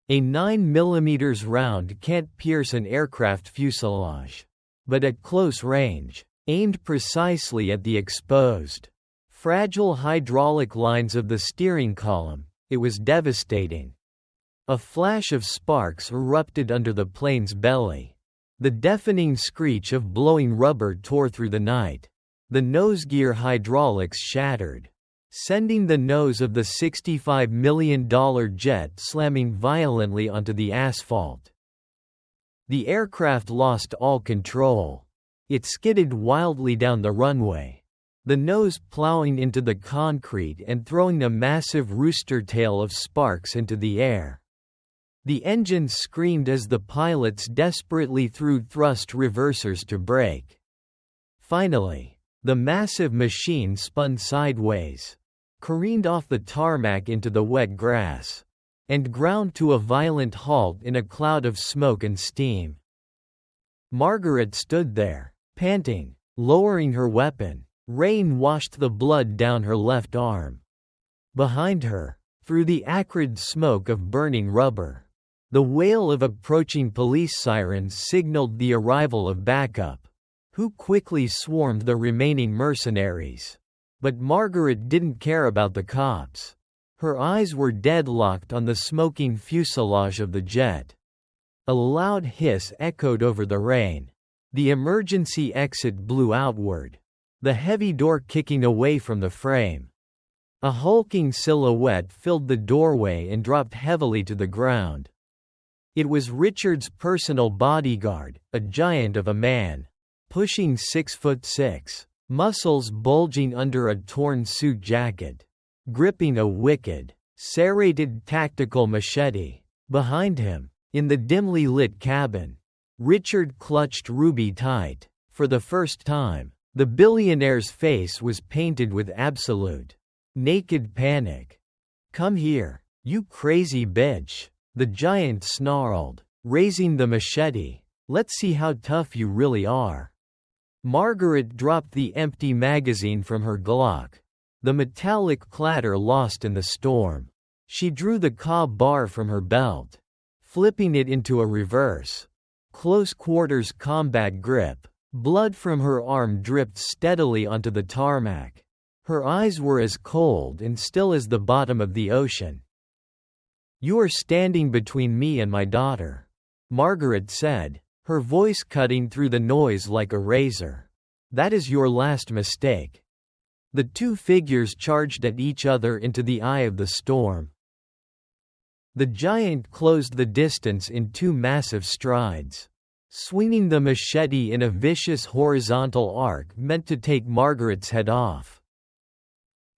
A 9mm round can't pierce an aircraft fuselage, but at close range, aimed precisely at the exposed, fragile hydraulic lines of the steering column, it was devastating. A flash of sparks erupted under the plane's belly. The deafening screech of blowing rubber tore through the night. The nosegear hydraulics shattered, sending the nose of the $65 million jet slamming violently onto the asphalt. The aircraft lost all control. It skidded wildly down the runway, the nose plowing into the concrete and throwing a massive rooster tail of sparks into the air. The engine screamed as the pilots desperately threw thrust reversers to brake. Finally, the massive machine spun sideways, careened off the tarmac into the wet grass, and ground to a violent halt in a cloud of smoke and steam. Margaret stood there, panting, lowering her weapon. Rain washed the blood down her left arm. Behind her, through the acrid smoke of burning rubber, the wail of approaching police sirens signaled the arrival of backup, who quickly swarmed the remaining mercenaries. But Margaret didn't care about the cops. Her eyes were deadlocked on the smoking fuselage of the jet. A loud hiss echoed over the rain. The emergency exit blew outward, the heavy door kicking away from the frame. A hulking silhouette filled the doorway and dropped heavily to the ground. It was Richard's personal bodyguard, a giant of a man, pushing 6'6", muscles bulging under a torn suit jacket, gripping a wicked, serrated tactical machete. Behind him, in the dimly lit cabin, Richard clutched Ruby tight. For the first time, the billionaire's face was painted with absolute, naked panic. "Come here, you crazy bitch," the giant snarled, raising the machete. "Let's see how tough you really are." Margaret dropped the empty magazine from her Glock, the metallic clatter lost in the storm. She drew the cob bar from her belt, flipping it into a reverse, close-quarters combat grip. Blood from her arm dripped steadily onto the tarmac. Her eyes were as cold and still as the bottom of the ocean. "You are standing between me and my daughter," Margaret said, her voice cutting through the noise like a razor. "That is your last mistake." The two figures charged at each other into the eye of the storm. The giant closed the distance in 2 massive strides, swinging the machete in a vicious horizontal arc meant to take Margaret's head off.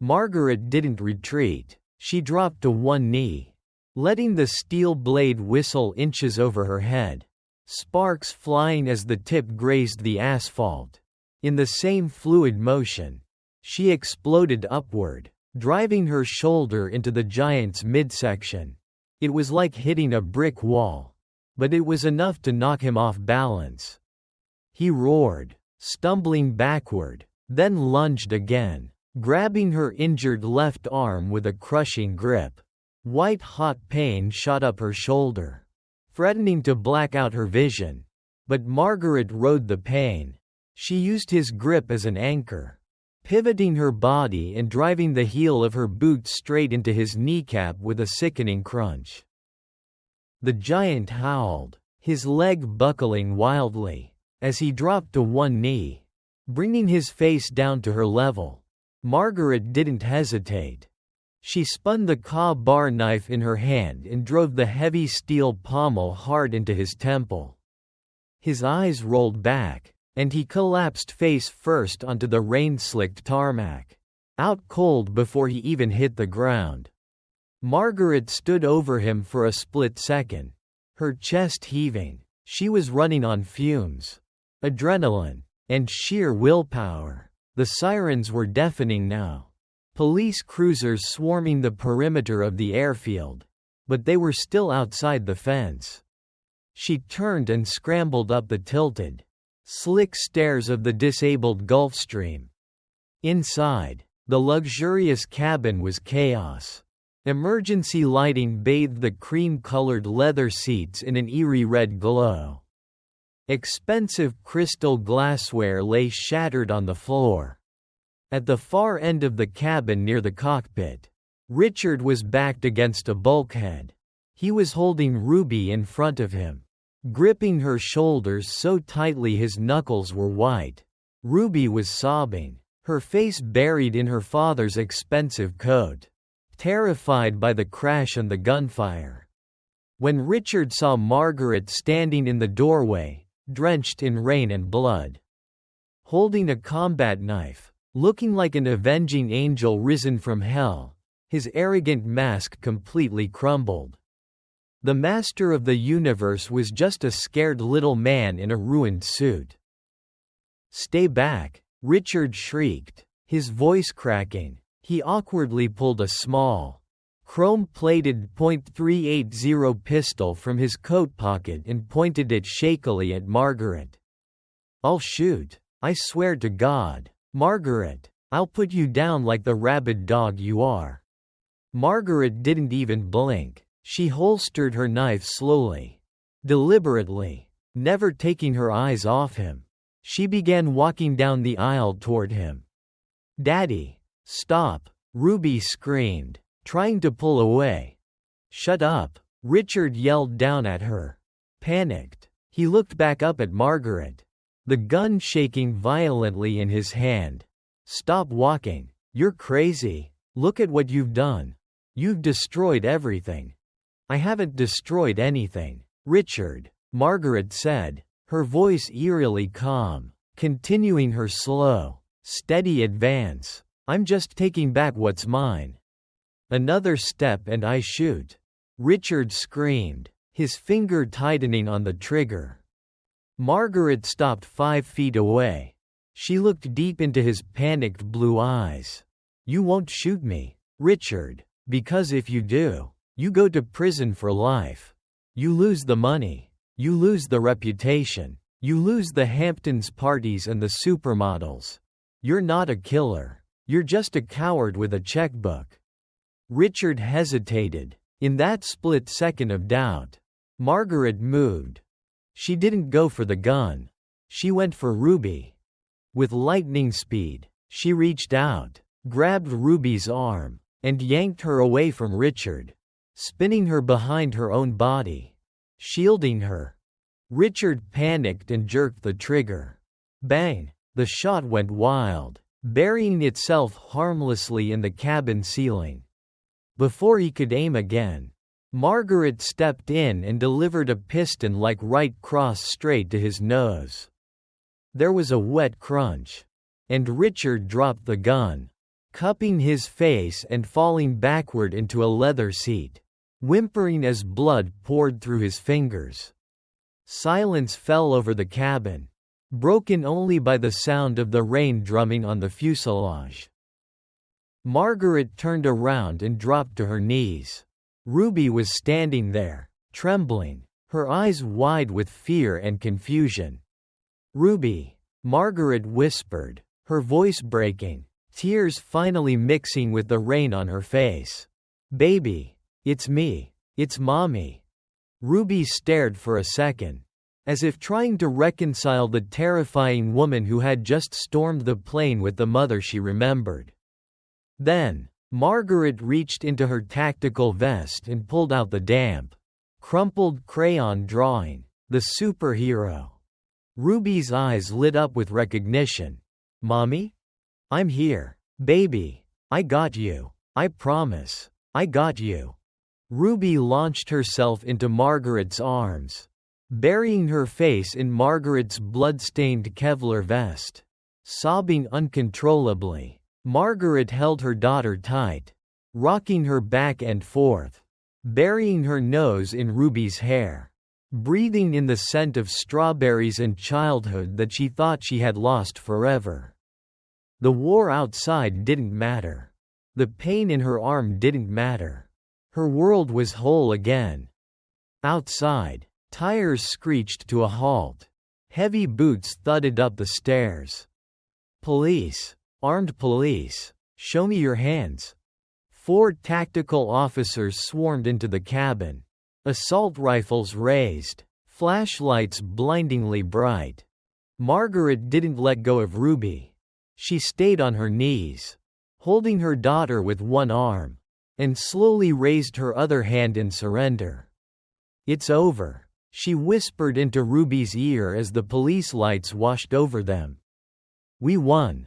Margaret didn't retreat. She dropped to one knee, letting the steel blade whistle inches over her head, sparks flying as the tip grazed the asphalt. In the same fluid motion, she exploded upward, driving her shoulder into the giant's midsection. It was like hitting a brick wall, but it was enough to knock him off balance. He roared, stumbling backward, then lunged again, grabbing her injured left arm with a crushing grip. White-hot pain shot up her shoulder, threatening to black out her vision. But Margaret rode the pain. She used his grip as an anchor, pivoting her body and driving the heel of her boot straight into his kneecap with a sickening crunch. The giant howled, his leg buckling wildly, as he dropped to one knee, bringing his face down to her level. Margaret didn't hesitate. She spun the bar knife in her hand and drove the heavy steel pommel hard into his temple. His eyes rolled back, and he collapsed face first onto the rain-slicked tarmac, out cold before he even hit the ground. Margaret stood over him for a split second, her chest heaving. She was running on fumes. Adrenaline, and sheer willpower. The sirens were deafening now. Police cruisers swarming the perimeter of the airfield. But they were still outside the fence. She turned and scrambled up the tilted, slick stairs of the disabled Gulfstream. Inside, the luxurious cabin was chaos. Emergency lighting bathed the cream-colored leather seats in an eerie red glow. Expensive crystal glassware lay shattered on the floor. At the far end of the cabin near the cockpit, Richard was backed against a bulkhead. He was holding Ruby in front of him, gripping her shoulders so tightly his knuckles were white. Ruby was sobbing, her face buried in her father's expensive coat, terrified by the crash and the gunfire. When Richard saw Margaret standing in the doorway, drenched in rain and blood, holding a combat knife, looking like an avenging angel risen from hell, his arrogant mask completely crumbled. The master of the universe was just a scared little man in a ruined suit. "Stay back," Richard shrieked, his voice cracking. He awkwardly pulled a small, chrome-plated .380 pistol from his coat pocket and pointed it shakily at Margaret. "I'll shoot. I swear to God. Margaret, I'll put you down like the rabid dog you are." Margaret didn't even blink. She holstered her knife slowly, deliberately, never taking her eyes off him. She began walking down the aisle toward him. "Daddy, stop," Ruby screamed, trying to pull away. "Shut up," Richard yelled down at her. Panicked, he looked back up at Margaret, the gun shaking violently in his hand. "Stop walking. You're crazy. Look at what you've done. You've destroyed everything." "I haven't destroyed anything, Richard," Margaret said, her voice eerily calm, continuing her slow, steady advance. "I'm just taking back what's mine." "Another step and I shoot," Richard screamed, his finger tightening on the trigger. Margaret stopped 5 feet away. She looked deep into his panicked blue eyes. "You won't shoot me, Richard, because if you do, you go to prison for life. You lose the money. You lose the reputation. You lose the Hamptons parties and the supermodels. You're not a killer. You're just a coward with a checkbook." Richard hesitated. In that split second of doubt, Margaret moved. She didn't go for the gun. She went for Ruby. With lightning speed, she reached out, grabbed Ruby's arm, and yanked her away from Richard, spinning her behind her own body, shielding her. Richard panicked and jerked the trigger. Bang! The shot went wild, burying itself harmlessly in the cabin ceiling. Before he could aim again, Margaret stepped in and delivered a piston-like right cross straight to his nose. There was a wet crunch, and Richard dropped the gun, cupping his face and falling backward into a leather seat, whimpering as blood poured through his fingers. Silence fell over the cabin, broken only by the sound of the rain drumming on the fuselage. Margaret turned around and dropped to her knees. Ruby was standing there, trembling, her eyes wide with fear and confusion. "Ruby," Margaret whispered, her voice breaking, tears finally mixing with the rain on her face. "Baby, it's me, it's Mommy." Ruby stared for a second. as if trying to reconcile the terrifying woman who had just stormed the plane with the mother she remembered. Then, Margaret reached into her tactical vest and pulled out the damp, crumpled crayon drawing. The superhero. Ruby's eyes lit up with recognition. "Mommy? I'm here. Baby. I got you. I promise. I got you." Ruby launched herself into Margaret's arms, burying her face in Margaret's blood-stained Kevlar vest. Sobbing uncontrollably, Margaret held her daughter tight, rocking her back and forth, burying her nose in Ruby's hair, breathing in the scent of strawberries and childhood that she thought she had lost forever. The war outside didn't matter. The pain in her arm didn't matter. Her world was whole again. Outside, tires screeched to a halt. Heavy boots thudded up the stairs. "Police. Armed police. Show me your hands." 4 tactical officers swarmed into the cabin. Assault rifles raised, flashlights blindingly bright. Margaret didn't let go of Ruby. She stayed on her knees, holding her daughter with one arm, and slowly raised her other hand in surrender. "It's over," she whispered into Ruby's ear as the police lights washed over them. "We won.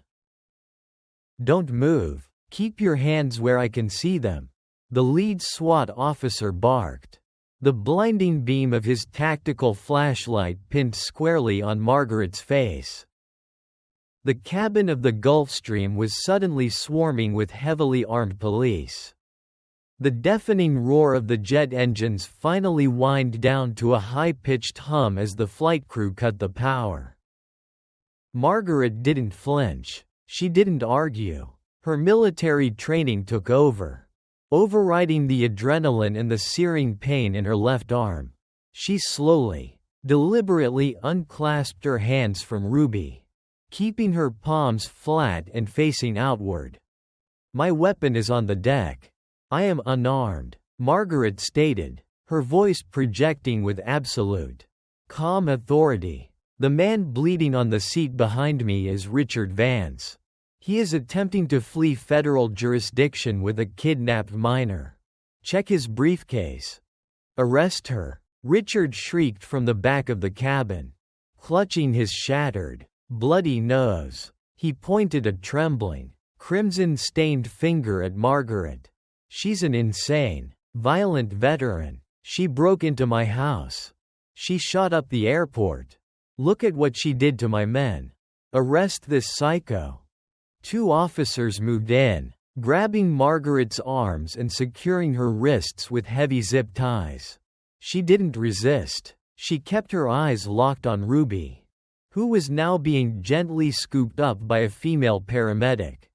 Don't move. Keep your hands where I can see them," the lead SWAT officer barked. The blinding beam of his tactical flashlight pinned squarely on Margaret's face. The cabin of the Gulfstream was suddenly swarming with heavily armed police. The deafening roar of the jet engines finally whined down to a high-pitched hum as the flight crew cut the power. Margaret didn't flinch. She didn't argue. Her military training took over, overriding the adrenaline and the searing pain in her left arm. She slowly, deliberately unclasped her hands from Ruby, keeping her palms flat and facing outward. "My weapon is on the deck. I am unarmed," Margaret stated, her voice projecting with absolute, calm authority. "The man bleeding on the seat behind me is Richard Vance. He is attempting to flee federal jurisdiction with a kidnapped minor. Check his briefcase." "Arrest her," Richard shrieked from the back of the cabin. Clutching his shattered, bloody nose, he pointed a trembling, crimson-stained finger at Margaret. "She's an insane, violent veteran. She broke into my house. She shot up the airport. Look at what she did to my men. Arrest this psycho." 2 officers moved in, grabbing Margaret's arms and securing her wrists with heavy zip ties. She didn't resist. She kept her eyes locked on Ruby, who was now being gently scooped up by a female paramedic.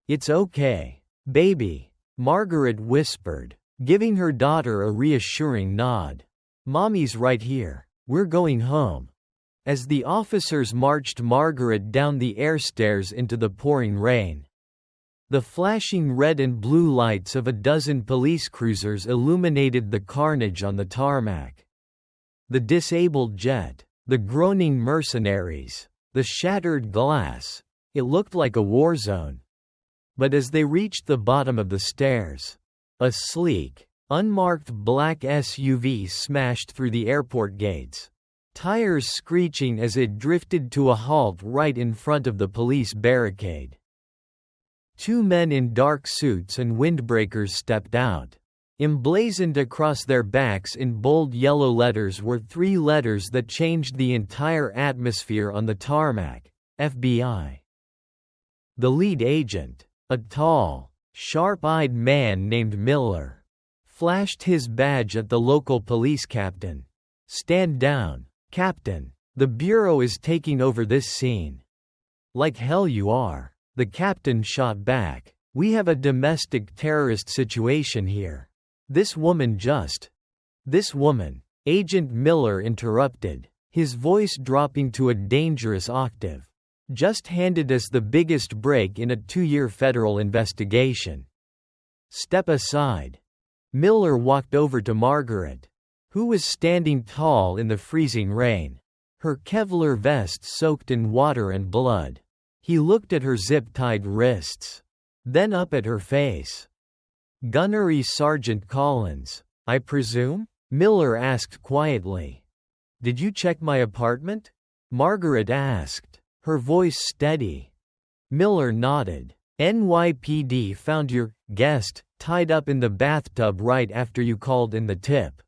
"It's okay, baby," Margaret whispered, giving her daughter a reassuring nod. "Mommy's right here. We're going home." As the officers marched Margaret down the air stairs into the pouring rain, the flashing red and blue lights of a dozen police cruisers illuminated the carnage on the tarmac. The disabled jet, the groaning mercenaries, the shattered glass. It looked like a war zone. But as they reached the bottom of the stairs, a sleek, unmarked black SUV smashed through the airport gates, tires screeching as it drifted to a halt right in front of the police barricade. 2 men in dark suits and windbreakers stepped out. Emblazoned across their backs in bold yellow letters were 3 letters that changed the entire atmosphere on the tarmac: FBI. The lead agent, a tall, sharp-eyed man named Miller, flashed his badge at the local police captain. "Stand down, Captain. The Bureau is taking over this scene." "Like hell you are," the captain shot back. "We have a domestic terrorist situation here. This woman," Agent Miller interrupted, his voice dropping to a dangerous octave, "just handed us the biggest break in a 2-year federal investigation. Step aside." Miller walked over to Margaret, who was standing tall in the freezing rain, her Kevlar vest soaked in water and blood. He looked at her zip-tied wrists, then up at her face. "Gunnery Sergeant Collins, I presume?" Miller asked quietly. "Did you check my apartment?" Margaret asked, her voice steady. Miller nodded. "NYPD found your guest tied up in the bathtub right after you called in the tip."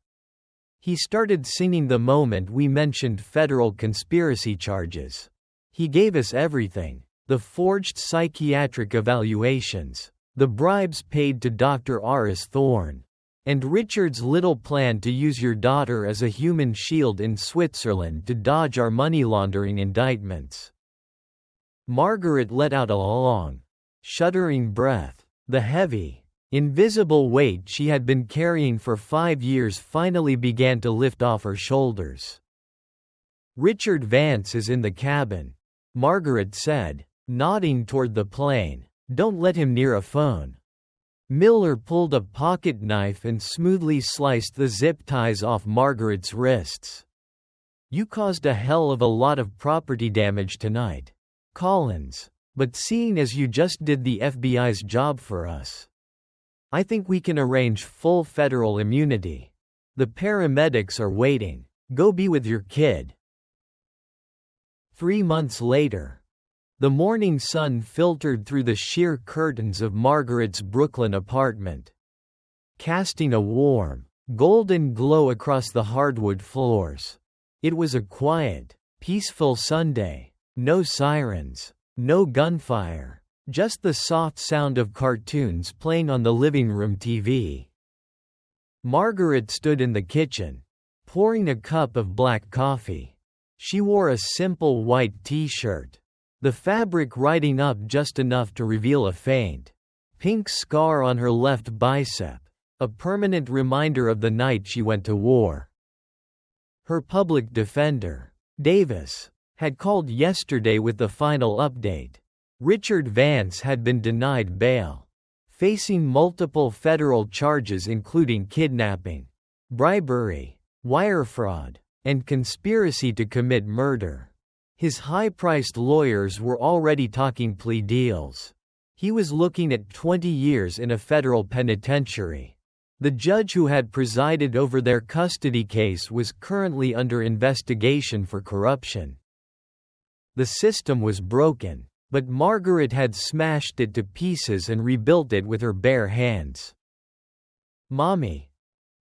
He started singing the moment we mentioned federal conspiracy charges. He gave us everything: the forged psychiatric evaluations, the bribes paid to Dr. Aris Thorne, and Richard's little plan to use your daughter as a human shield in Switzerland to dodge our money laundering indictments. Margaret let out a long, shuddering breath. The heavy, invisible weight she had been carrying for 5 years finally began to lift off her shoulders. "Richard Vance is in the cabin," Margaret said, nodding toward the plane. "Don't let him near a phone." Miller pulled a pocket knife and smoothly sliced the zip ties off Margaret's wrists. "You caused a hell of a lot of property damage tonight, Collins, but seeing as you just did the FBI's job for us, I think we can arrange full federal immunity. The paramedics are waiting. Go be with your kid." 3 months later, the morning sun filtered through the sheer curtains of Margaret's Brooklyn apartment, casting a warm, golden glow across the hardwood floors. It was a quiet, peaceful Sunday. No sirens, no gunfire, just the soft sound of cartoons playing on the living room TV. Margaret stood in the kitchen, pouring a cup of black coffee. She wore a simple white t-shirt, the fabric riding up just enough to reveal a faint, pink scar on her left bicep, a permanent reminder of the night she went to war. Her public defender, Davis, had called yesterday with the final update. Richard Vance had been denied bail, facing multiple federal charges including kidnapping, bribery, wire fraud, and conspiracy to commit murder. His high-priced lawyers were already talking plea deals. He was looking at 20 years in a federal penitentiary. The judge who had presided over their custody case was currently under investigation for corruption. The system was broken, but Margaret had smashed it to pieces and rebuilt it with her bare hands. "Mommy."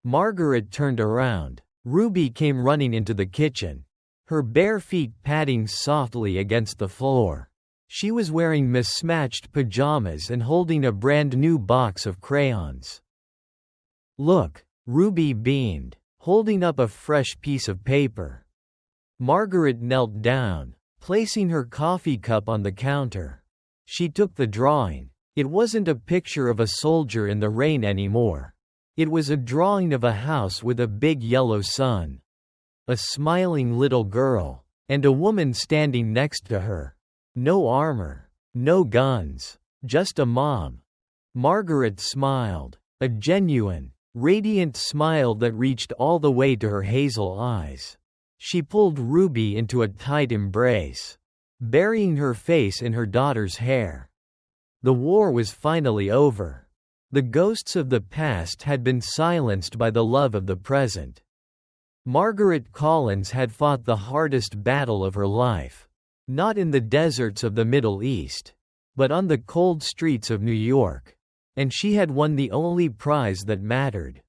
Margaret turned around. Ruby came running into the kitchen, her bare feet padding softly against the floor. She was wearing mismatched pajamas and holding a brand new box of crayons. "Look," Ruby beamed, holding up a fresh piece of paper. Margaret knelt down, placing her coffee cup on the counter. She took the drawing. It wasn't a picture of a soldier in the rain anymore. It was a drawing of a house with a big yellow sun, a smiling little girl, and a woman standing next to her. No armor, no guns, just a mom. Margaret smiled, a genuine, radiant smile that reached all the way to her hazel eyes. She pulled Ruby into a tight embrace, burying her face in her daughter's hair. The war was finally over. The ghosts of the past had been silenced by the love of the present. Margaret Collins had fought the hardest battle of her life, not in the deserts of the Middle East, but on the cold streets of New York, and she had won the only prize that mattered.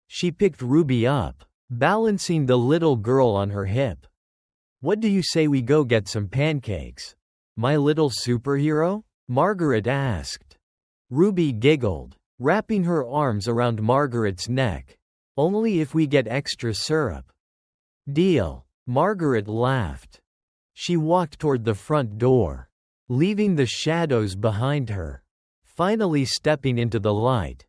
She picked Ruby up, balancing the little girl on her hip. "What do you say we go get some pancakes, my little superhero?" Margaret asked. Ruby giggled, wrapping her arms around Margaret's neck. "Only if we get extra syrup." "Deal," Margaret laughed. She walked toward the front door, leaving the shadows behind her. Finally stepping into the light,